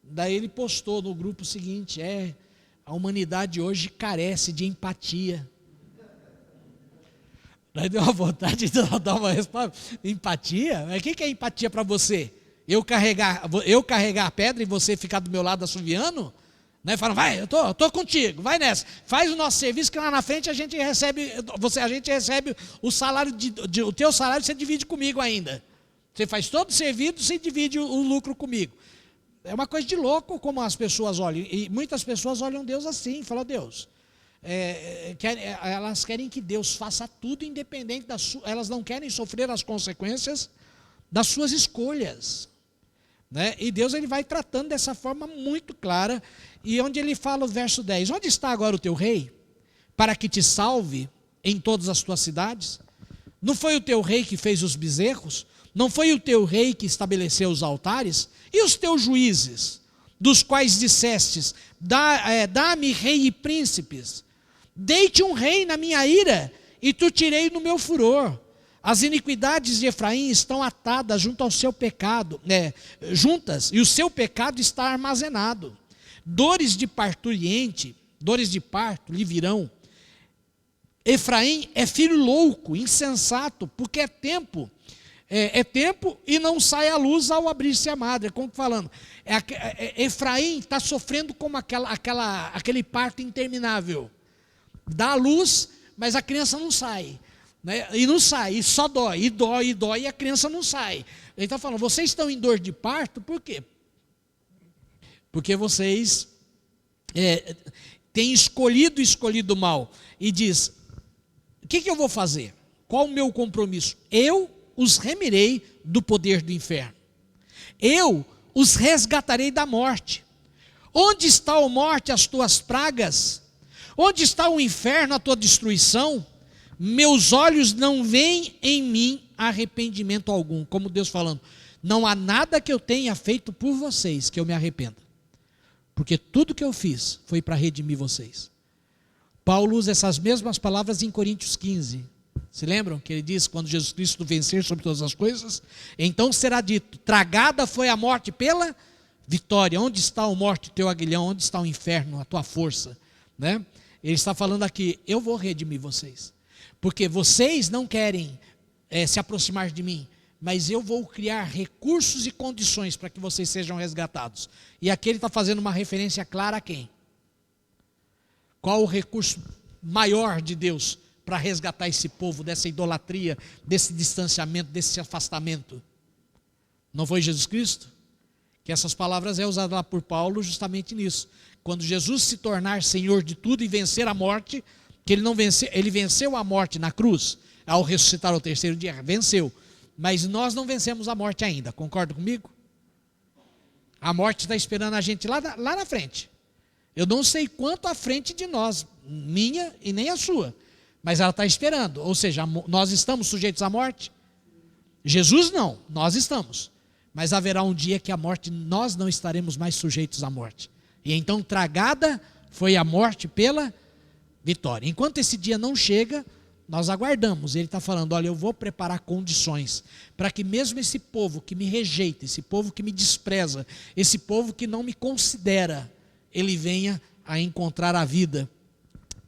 Daí ele postou no grupo o seguinte: a humanidade hoje carece de empatia. Daí deu uma vontade de dar uma resposta. Empatia? Mas o que é empatia para você? Eu carregar a pedra e você ficar do meu lado assoviando? Né? Fala, vai, eu tô contigo, vai nessa. Faz o nosso serviço que lá na frente a gente recebe o salário, o teu salário você divide comigo ainda. Você faz todo o serviço, você divide o lucro comigo. É uma coisa de louco como as pessoas olham. E muitas pessoas olham Deus assim, falam, Deus, elas querem que Deus faça tudo independente elas não querem sofrer as consequências das suas escolhas. Né? E Deus ele vai tratando dessa forma muito clara, e onde ele fala o verso 10, onde está agora o teu rei, para que te salve em todas as tuas cidades? Não foi o teu rei que fez os bezerros? Não foi o teu rei que estabeleceu os altares? E os teus juízes, dos quais dissestes, dá-me rei e príncipes, dei-te um rei na minha ira, e tu tirei no meu furor. As iniquidades de Efraim estão atadas junto ao seu pecado, juntas, e o seu pecado está armazenado. Dores de parturiente, dores de parto lhe virão. Efraim é filho louco, insensato, porque é tempo e não sai a luz ao abrir-se a madre. Como falando, Efraim está sofrendo como aquele parto interminável. Dá a luz, mas a criança não sai. Né? E não sai, e só dói, e a criança não sai. Ele está falando, vocês estão em dor de parto, por quê? Porque vocês têm escolhido o mal. E diz, o que eu vou fazer? Qual o meu compromisso? Eu os remirei do poder do inferno. Eu os resgatarei da morte. Onde está, ó morte, as tuas pragas? Onde está o inferno, a tua destruição? Meus olhos não veem em mim arrependimento algum. Como Deus falando, não há nada que eu tenha feito por vocês que eu me arrependa. Porque tudo que eu fiz foi para redimir vocês. Paulo usa essas mesmas palavras em Coríntios 15. Se lembram que ele diz, quando Jesus Cristo vencer sobre todas as coisas, então será dito, tragada foi a morte pela vitória. Onde está a morte, teu aguilhão? Onde está o inferno, a tua força? Né? Ele está falando aqui, eu vou redimir vocês. Porque vocês não querem se aproximar de mim, mas eu vou criar recursos e condições para que vocês sejam resgatados. E aqui ele está fazendo uma referência clara a quem? Qual o recurso maior de Deus para resgatar esse povo dessa idolatria, desse distanciamento, desse afastamento? Não foi Jesus Cristo? Que essas palavras é usada lá por Paulo justamente nisso. Quando Jesus se tornar Senhor de tudo e vencer a morte, que ele venceu a morte na cruz, ao ressuscitar ao terceiro dia, venceu. Mas nós não vencemos a morte ainda, concorda comigo? A morte está esperando a gente lá na frente. Eu não sei quanto à frente de nós, minha e nem a sua, mas ela está esperando. Ou seja, nós estamos sujeitos à morte? Jesus não, nós estamos. Mas haverá um dia que a morte, nós não estaremos mais sujeitos à morte. E então tragada foi a morte pela vitória. Enquanto esse dia não chega, nós aguardamos. Ele está falando, olha, eu vou preparar condições para que mesmo esse povo que me rejeita, esse povo que me despreza, esse povo que não me considera, ele venha a encontrar a vida.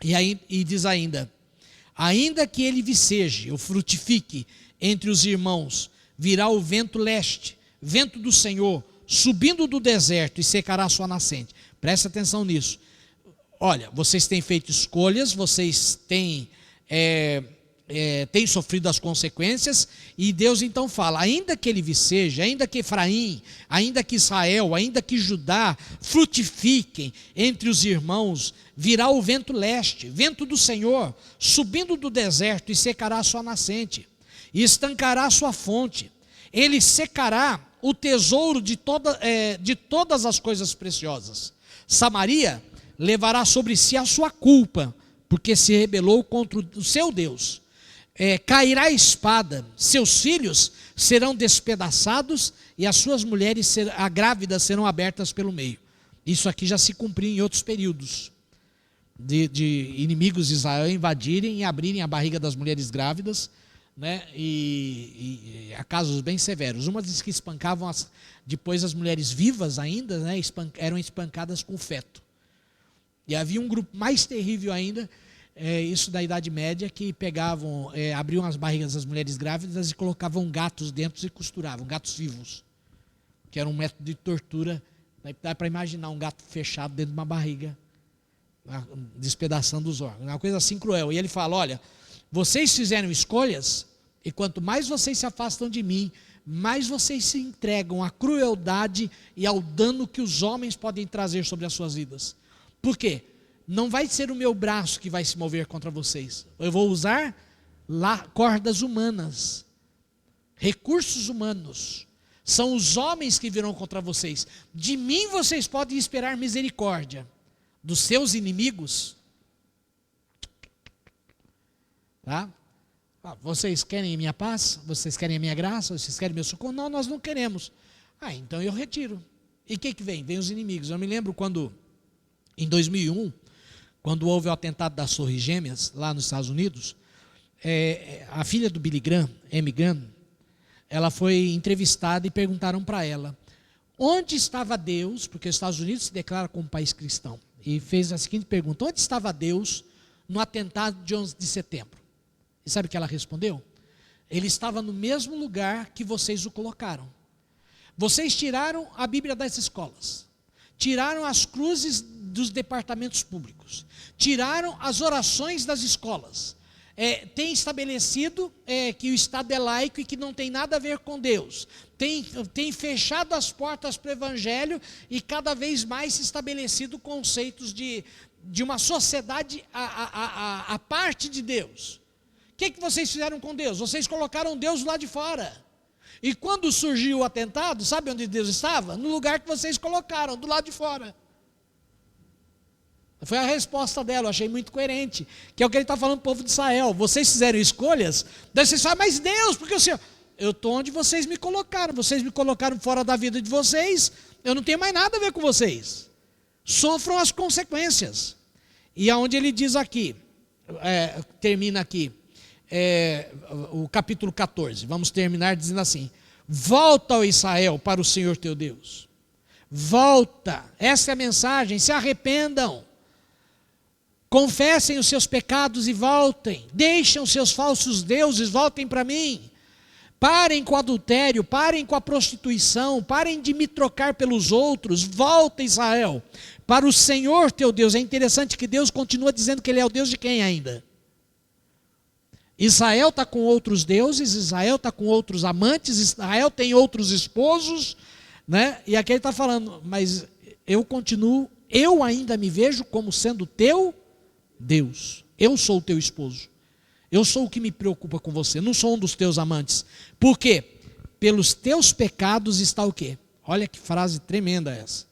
E diz ainda que ele viceje, ou frutifique entre os irmãos, virá o vento leste, vento do Senhor, subindo do deserto e secará a sua nascente. Presta atenção nisso. Olha, vocês têm feito escolhas, vocês têm sofrido as consequências, e Deus então fala, ainda que ele viceje, ainda que Efraim, ainda que Israel, ainda que Judá frutifiquem entre os irmãos, virá o vento leste, vento do Senhor, subindo do deserto e secará a sua nascente, e estancará a sua fonte. Ele secará o tesouro de todas as coisas preciosas. Samaria levará sobre si a sua culpa, porque se rebelou contra o seu Deus. Cairá a espada, seus filhos serão despedaçados e as suas mulheres grávidas serão abertas pelo meio. Isso aqui já se cumpriu em outros períodos, de inimigos de Israel invadirem e abrirem a barriga das mulheres grávidas, né? E há casos bem severos. Uma diz que espancavam depois as mulheres vivas ainda, né? Eram espancadas com feto. E havia um grupo mais terrível ainda, isso da Idade Média, que pegavam, abriam as barrigas das mulheres grávidas e colocavam gatos dentro e costuravam, gatos vivos, que era um método de tortura. Dá para imaginar um gato fechado dentro de uma barriga, despedaçando os órgãos, uma coisa assim cruel. E ele fala, olha, vocês fizeram escolhas, e quanto mais vocês se afastam de mim, mais vocês se entregam à crueldade e ao dano que os homens podem trazer sobre as suas vidas. Por quê? Não vai ser o meu braço que vai se mover contra vocês. Eu vou usar cordas humanas, recursos humanos. São os homens que virão contra vocês. De mim vocês podem esperar misericórdia. Dos seus inimigos, tá? Vocês querem a minha paz? Vocês querem a minha graça? Vocês querem meu socorro? Não, nós não queremos. Então eu retiro. E o que vem? Vem os inimigos. Eu me lembro quando, em 2001, quando houve o atentado das Torres Gêmeas, lá nos Estados Unidos, a filha do Billy Graham, Amy Graham, ela foi entrevistada e perguntaram para ela, onde estava Deus, porque os Estados Unidos se declara como um país cristão, e fez a seguinte pergunta, onde estava Deus no atentado de 11 de setembro? E sabe o que ela respondeu? Ele estava no mesmo lugar que vocês o colocaram. Vocês tiraram a Bíblia das escolas, tiraram as cruzes dos departamentos públicos, tiraram as orações das escolas, tem estabelecido que o Estado é laico e que não tem nada a ver com Deus, tem fechado as portas para o Evangelho e cada vez mais se estabelecido conceitos de uma sociedade à parte de Deus. O que vocês fizeram com Deus? Vocês colocaram Deus lá de fora. E quando surgiu o atentado, sabe onde Deus estava? No lugar que vocês colocaram, do lado de fora. Foi a resposta dela, eu achei muito coerente, que é o que ele está falando para o povo de Israel. Vocês fizeram escolhas, daí vocês falam, mas Deus, porque o Senhor... Eu estou onde vocês me colocaram fora da vida de vocês, eu não tenho mais nada a ver com vocês. Sofram as consequências. E aonde ele diz aqui, termina aqui, o capítulo 14, vamos terminar dizendo assim, volta, ó Israel, para o Senhor teu Deus. Volta, essa é a mensagem, se arrependam. Confessem os seus pecados e voltem. Deixem os seus falsos deuses, voltem para mim. Parem com o adultério, parem com a prostituição, parem de me trocar pelos outros. Volta, Israel, para o Senhor teu Deus. É interessante que Deus continua dizendo que Ele é o Deus de quem ainda? Israel está com outros deuses, Israel está com outros amantes, Israel tem outros esposos, né? E aqui ele está falando, mas eu continuo, eu ainda me vejo como sendo teu Deus, eu sou o teu esposo, eu sou o que me preocupa com você, não sou um dos teus amantes. Por quê? Pelos teus pecados está o quê? Olha que frase tremenda essa.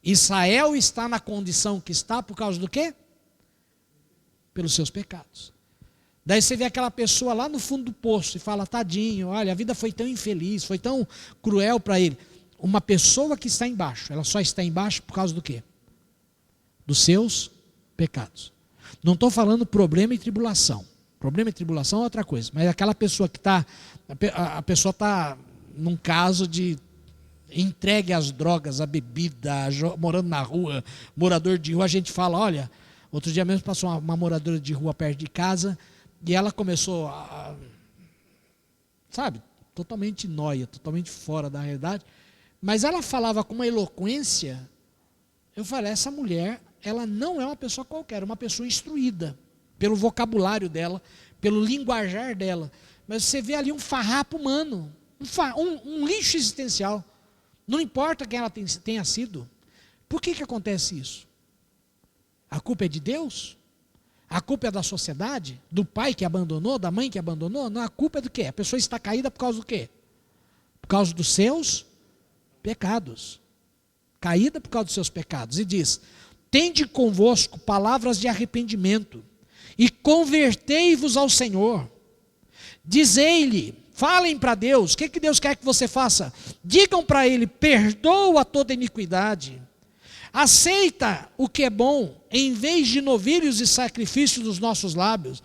Israel está na condição que está por causa do quê? Pelos seus pecados. Daí você vê aquela pessoa lá no fundo do poço e fala, tadinho, olha, a vida foi tão infeliz, foi tão cruel para ele. Uma pessoa que está embaixo, ela só está embaixo por causa do quê? Dos seus pecados. Não estou falando problema e tribulação. Problema e tribulação é outra coisa. Mas aquela pessoa que está, a pessoa está num caso de entregue às drogas, à bebida, morando na rua, morador de rua, a gente fala, olha, outro dia mesmo passou uma moradora de rua perto de casa, e ela começou sabe, totalmente nóia, totalmente fora da realidade, mas ela falava com uma eloquência, eu falei, essa mulher, ela não é uma pessoa qualquer, é uma pessoa instruída, pelo vocabulário dela, pelo linguajar dela, mas você vê ali um farrapo humano, um lixo existencial, não importa quem ela tenha sido. Por que acontece isso? A culpa é de Deus? A culpa é da sociedade? Do pai que abandonou? Da mãe que abandonou? Não, a culpa é do quê? A pessoa está caída por causa do quê? Por causa dos seus pecados. Caída por causa dos seus pecados. E diz, tende convosco palavras de arrependimento e convertei-vos ao Senhor. Dizei-lhe, falem para Deus, o que Deus quer que você faça? Digam para Ele, perdoa toda iniquidade. Aceita o que é bom, em vez de novilhos e sacrifícios dos nossos lábios.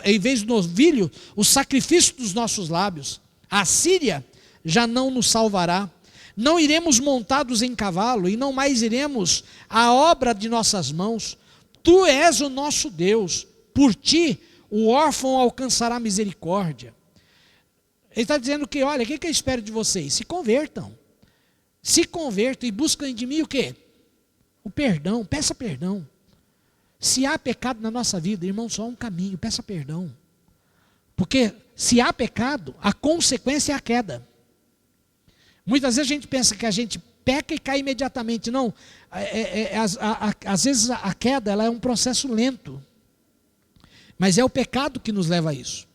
em vez do novilho, o sacrifício dos nossos lábios. A Síria já não nos salvará. Não iremos montados em cavalo, e não mais iremos à obra de nossas mãos. Tu és o nosso Deus, por ti o órfão alcançará misericórdia. Ele está dizendo que, olha, o que eu espero de vocês? Se convertam e busquem de mim o quê? O perdão, peça perdão. Se há pecado na nossa vida, irmão, só há um caminho, peça perdão. Porque se há pecado, a consequência é a queda. Muitas vezes a gente pensa que a gente peca e cai imediatamente. Não, às vezes a queda ela é um processo lento. Mas é o pecado que nos leva a isso.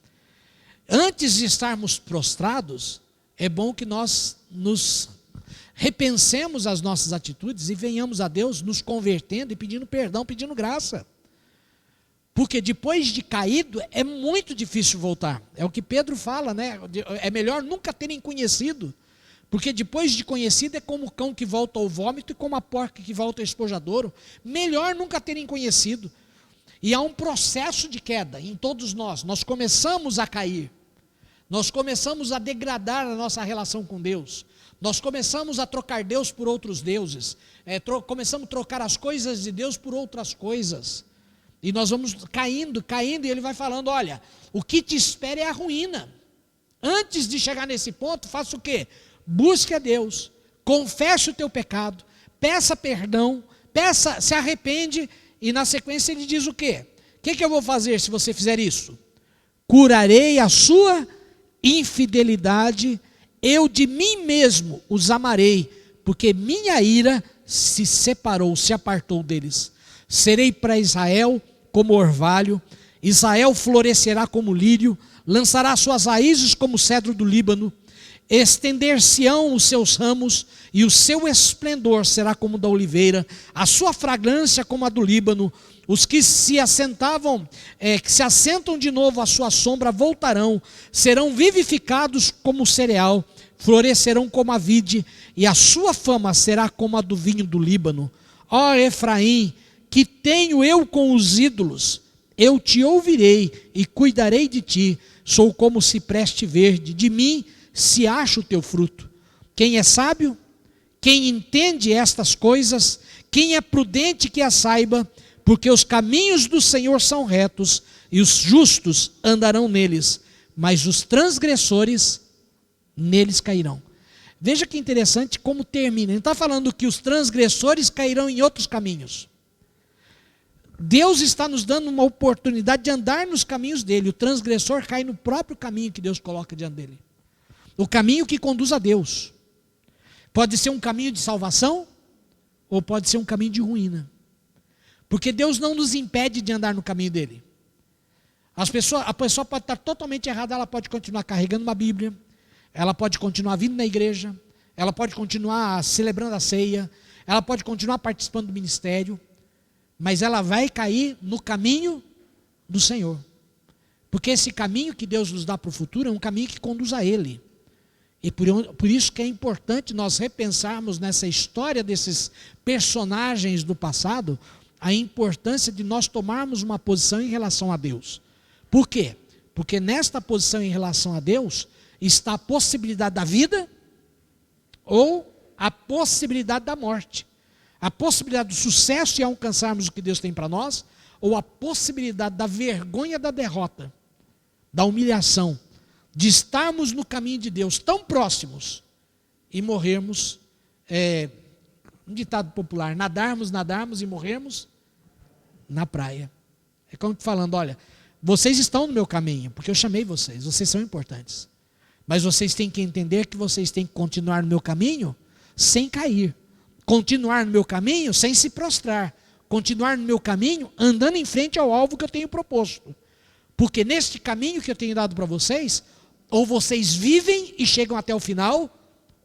Antes de estarmos prostrados, é bom que nós nos repensemos as nossas atitudes e venhamos a Deus nos convertendo e pedindo perdão, pedindo graça. Porque depois de caído é muito difícil voltar. É o que Pedro fala, né? É melhor nunca terem conhecido. Porque depois de conhecido é como o cão que volta ao vômito e como a porca que volta ao espojadouro. Melhor nunca terem conhecido. E há um processo de queda em todos nós. Nós começamos a cair. Nós começamos a degradar a nossa relação com Deus. Nós começamos a trocar Deus por outros deuses. Começamos a trocar as coisas de Deus por outras coisas. E nós vamos caindo, e ele vai falando, olha, o que te espera é a ruína. Antes de chegar nesse ponto, faça o quê? Busque a Deus, confesse o teu pecado, peça perdão, se arrepende, e na sequência ele diz o quê? O que eu vou fazer se você fizer isso? Curarei a sua infidelidade, eu de mim mesmo os amarei, porque minha ira se separou, se apartou deles. Serei para Israel como orvalho, Israel florescerá como lírio, lançará suas raízes como cedro do Líbano, estender-se-ão os seus ramos, e o seu esplendor será como o da oliveira, a sua fragrância como a do Líbano. Os que se assentam de novo à sua sombra voltarão, serão vivificados como o cereal, florescerão como a vide, e a sua fama será como a do vinho do Líbano. Ó Efraim, que tenho eu com os ídolos? Eu te ouvirei e cuidarei de ti. Sou como o cipreste verde, de mim se acha o teu fruto. Quem é sábio? Quem entende estas coisas? Quem é prudente que as saiba? Porque os caminhos do Senhor são retos, e os justos andarão neles, mas os transgressores neles cairão. Veja que interessante como termina. Ele não está falando que os transgressores cairão em outros caminhos. Deus está nos dando uma oportunidade de andar nos caminhos dele. O transgressor cai no próprio caminho que Deus coloca diante dele. O caminho que conduz a Deus. Pode ser um caminho de salvação, ou pode ser um caminho de ruína. Porque Deus não nos impede de andar no caminho dele. A pessoa pode estar totalmente errada, ela pode continuar carregando uma Bíblia, ela pode continuar vindo na igreja, ela pode continuar celebrando a ceia, ela pode continuar participando do ministério, mas ela vai cair no caminho do Senhor. Porque esse caminho que Deus nos dá para o futuro é um caminho que conduz a Ele. E por isso que é importante nós repensarmos nessa história desses personagens do passado, a importância de nós tomarmos uma posição em relação a Deus. Por quê? Porque nesta posição em relação a Deus está a possibilidade da vida ou a possibilidade da morte. A possibilidade do sucesso em alcançarmos o que Deus tem para nós, ou a possibilidade da vergonha da derrota, da humilhação, de estarmos no caminho de Deus tão próximos e morrermos, um ditado popular, nadarmos e morrermos na praia. É como falando, olha, vocês estão no meu caminho, porque eu chamei vocês são importantes. Mas vocês têm que entender que vocês têm que continuar no meu caminho sem cair. Continuar no meu caminho sem se prostrar. Continuar no meu caminho andando em frente ao alvo que eu tenho proposto. Porque neste caminho que eu tenho dado para vocês, ou vocês vivem e chegam até o final,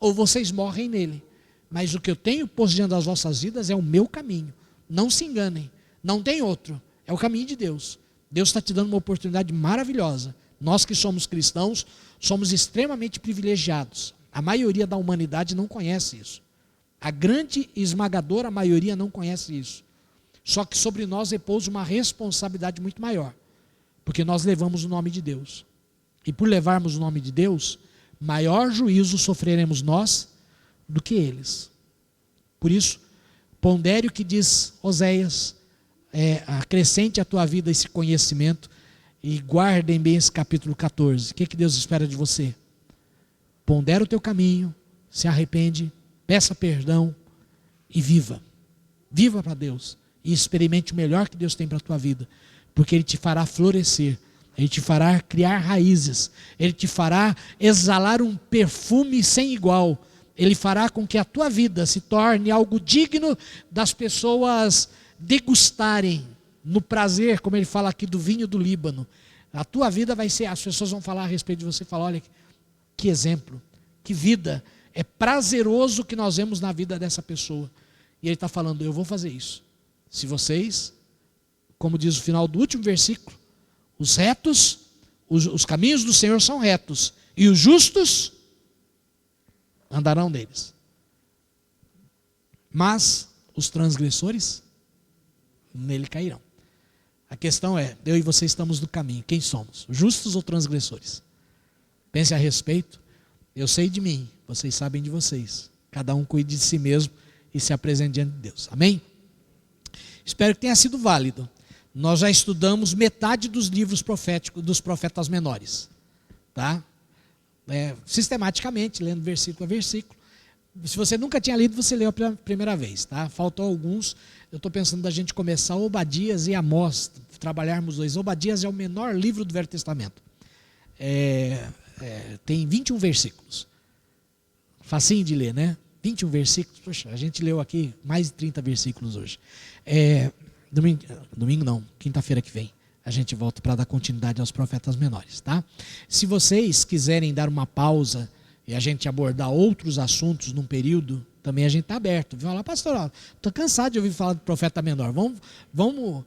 ou vocês morrem nele. Mas o que eu tenho posto diante das vossas vidas é o meu caminho. Não se enganem, não tem outro. É o caminho de Deus. Deus está te dando uma oportunidade maravilhosa. Nós que somos cristãos, somos extremamente privilegiados. A maioria da humanidade não conhece isso. A grande e esmagadora maioria não conhece isso. Só que sobre nós repousa uma responsabilidade muito maior. porque nós levamos o nome de Deus. E por levarmos o nome de Deus, maior juízo sofreremos nós do que eles. Por isso, pondere o que diz Oséias, acrescente à tua vida esse conhecimento e guardem bem esse capítulo 14. O que Deus espera de você? Pondera o teu caminho, se arrepende, peça perdão e viva. Viva para Deus e experimente o melhor que Deus tem para a tua vida, porque Ele te fará florescer, Ele te fará criar raízes, Ele te fará exalar um perfume sem igual, Ele fará com que a tua vida se torne algo digno das pessoas degustarem no prazer, como Ele fala aqui do vinho do Líbano. A tua vida vai ser, as pessoas vão falar a respeito de você, falar, olha que exemplo, que vida, é prazeroso que nós vemos na vida dessa pessoa. E Ele está falando, eu vou fazer isso. Se vocês, como diz o final do último versículo, os retos, os caminhos do Senhor são retos, e os justos andarão neles. Mas os transgressores nele cairão. A questão é, eu e você estamos no caminho, quem somos? Justos ou transgressores? Pense a respeito. Eu sei de mim, vocês sabem de vocês. Cada um cuide de si mesmo e se apresente diante de Deus. Amém? Espero que tenha sido válido. Nós já estudamos metade dos livros proféticos dos profetas menores, tá? Sistematicamente, lendo versículo a versículo. Se você nunca tinha lido, você leu pela primeira vez, tá? Faltou alguns. Eu estou pensando da gente começar Obadias e Amós, trabalharmos dois. Obadias é o menor livro do Velho Testamento. Tem 21 versículos. Facinho de ler, né? 21 versículos. Poxa, a gente leu aqui mais de 30 versículos hoje. Domingo não, quinta-feira que vem. A gente volta para dar continuidade aos profetas menores, tá? Se vocês quiserem dar uma pausa e a gente abordar outros assuntos num período, também a gente está aberto. Falar, pastor, estou cansado de ouvir falar do profeta menor. Vamos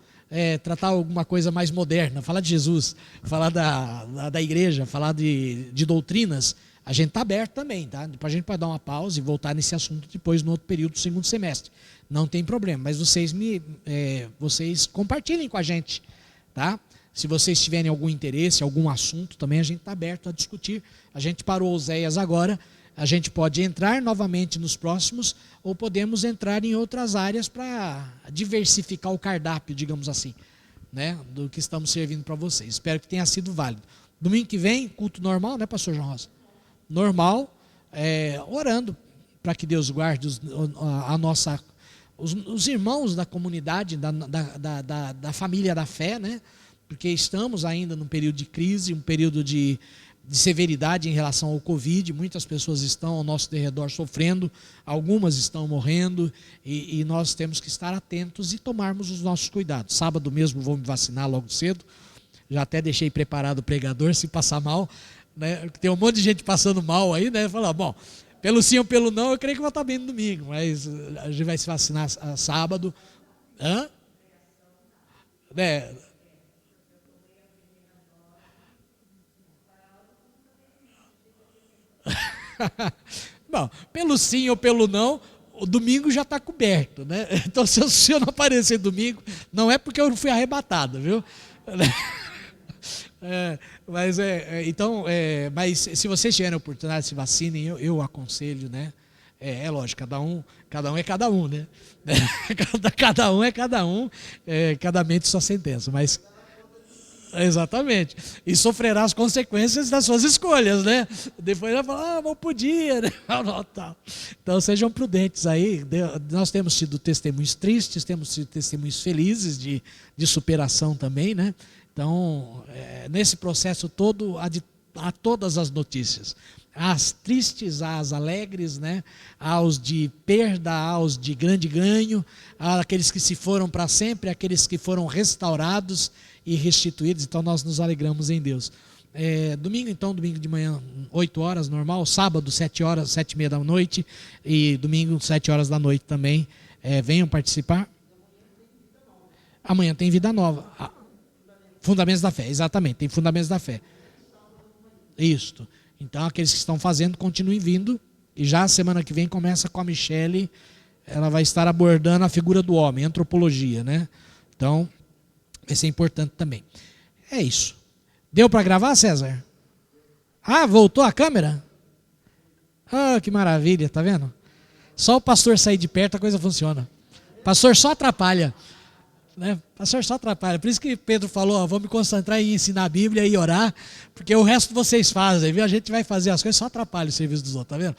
tratar alguma coisa mais moderna, falar de Jesus, falar da igreja, falar de doutrinas. A gente está aberto também, tá? Depois a gente pode dar uma pausa e voltar nesse assunto depois no outro período do segundo semestre. Não tem problema, mas vocês compartilhem com a gente, tá? Se vocês tiverem algum interesse, algum assunto, também a gente está aberto a discutir. A gente parou Oséias agora, a gente pode entrar novamente nos próximos, ou podemos entrar em outras áreas para diversificar o cardápio, digamos assim, né? Do que estamos servindo para vocês. Espero que tenha sido válido. Domingo que vem, culto normal, né, pastor João Rosa? Normal, orando para que Deus guarde os irmãos da comunidade, da família da fé, né? Porque estamos ainda num período de crise, um período de severidade em relação ao Covid. Muitas pessoas estão ao nosso derredor sofrendo, algumas estão morrendo, e nós temos que estar atentos e tomarmos os nossos cuidados. Sábado mesmo vou me vacinar logo cedo, já até deixei preparado o pregador, se passar mal, né? Tem um monte de gente passando mal aí, né? Falar, bom, pelo sim ou pelo não, eu creio que vou estar bem no domingo, mas a gente vai se vacinar sábado. Hã? Bom, pelo sim ou pelo não, o domingo já está coberto, né? Então, se eu não aparecer domingo, não é porque eu não fui arrebatado, viu? Mas se vocês tiverem a oportunidade, se vacinem, eu aconselho, né? Lógico, cada um é cada um, né? Cada um é cada um, cada mente sua sentença, mas exatamente, e sofrerá as consequências das suas escolhas, né? Depois vai falar, não podia, né? Então sejam prudentes aí. Nós temos tido testemunhos tristes, temos tido testemunhos felizes de superação também, né? Então, nesse processo todo, há todas as notícias. Há as tristes, há as alegres, né? Há os de perda, há os de grande ganho, há aqueles que se foram para sempre, aqueles que foram restaurados e restituídos. Então, nós nos alegramos em Deus. Domingo de manhã, 8 horas, normal. Sábado, 7 horas, 7:30 da noite. E domingo, 7 horas da noite também. Venham participar. Amanhã tem Vida Nova. Fundamentos da Fé, exatamente, tem Fundamentos da Fé. Isso. Então, aqueles que estão fazendo, continuem vindo. E já a semana que vem começa com a Michele. Ela vai estar abordando a figura do homem, antropologia, né? Então, vai ser importante também. É isso. Deu para gravar, César? Ah, voltou a câmera? Ah, que maravilha, tá vendo? Só o pastor sair de perto a coisa funciona. O pastor só atrapalha. Né? O pastor só atrapalha. Por isso que Pedro falou, ó, vou me concentrar em ensinar a Bíblia e orar, porque o resto vocês fazem, viu? A gente vai fazer as coisas, só atrapalha o serviço dos outros, tá vendo?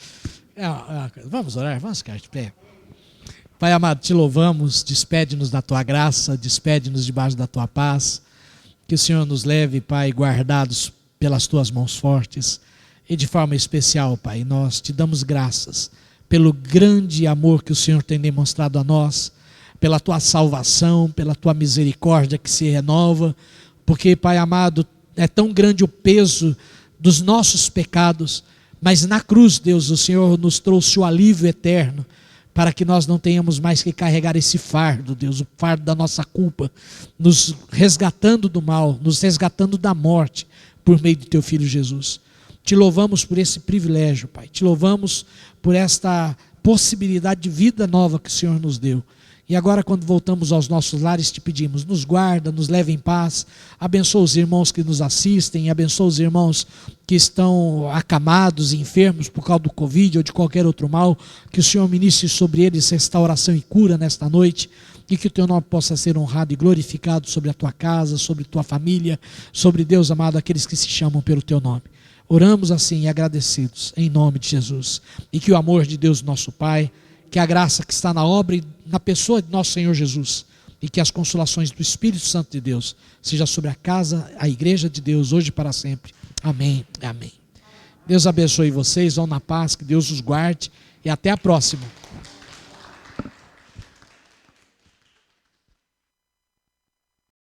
Vamos orar, vamos ficar de pé. Pai amado, te louvamos, despede-nos da tua graça, despede-nos debaixo da tua paz. Que o Senhor nos leve, Pai, guardados pelas tuas mãos fortes. E de forma especial, Pai, nós te damos graças pelo grande amor que o Senhor tem demonstrado a nós, pela tua salvação, pela tua misericórdia que se renova, porque, Pai amado, é tão grande o peso dos nossos pecados, mas na cruz, Deus, o Senhor nos trouxe o alívio eterno, para que nós não tenhamos mais que carregar esse fardo, Deus, o fardo da nossa culpa, nos resgatando do mal, nos resgatando da morte, por meio de teu Filho Jesus. Te louvamos por esse privilégio, Pai, te louvamos por esta possibilidade de vida nova que o Senhor nos deu. E agora, quando voltamos aos nossos lares, te pedimos, nos guarda, nos leva em paz, abençoa os irmãos que nos assistem, abençoa os irmãos que estão acamados, enfermos por causa do Covid ou de qualquer outro mal, que o Senhor ministre sobre eles restauração e cura nesta noite, e que o teu nome possa ser honrado e glorificado sobre a tua casa, sobre tua família, sobre, Deus amado, aqueles que se chamam pelo teu nome. Oramos assim, agradecidos, em nome de Jesus, e que o amor de Deus, nosso Pai, que a graça que está na obra e na pessoa de nosso Senhor Jesus, e que as consolações do Espírito Santo de Deus seja sobre a casa, a igreja de Deus, hoje e para sempre. Amém. Amém. Deus abençoe vocês, vão na paz, que Deus os guarde e até a próxima.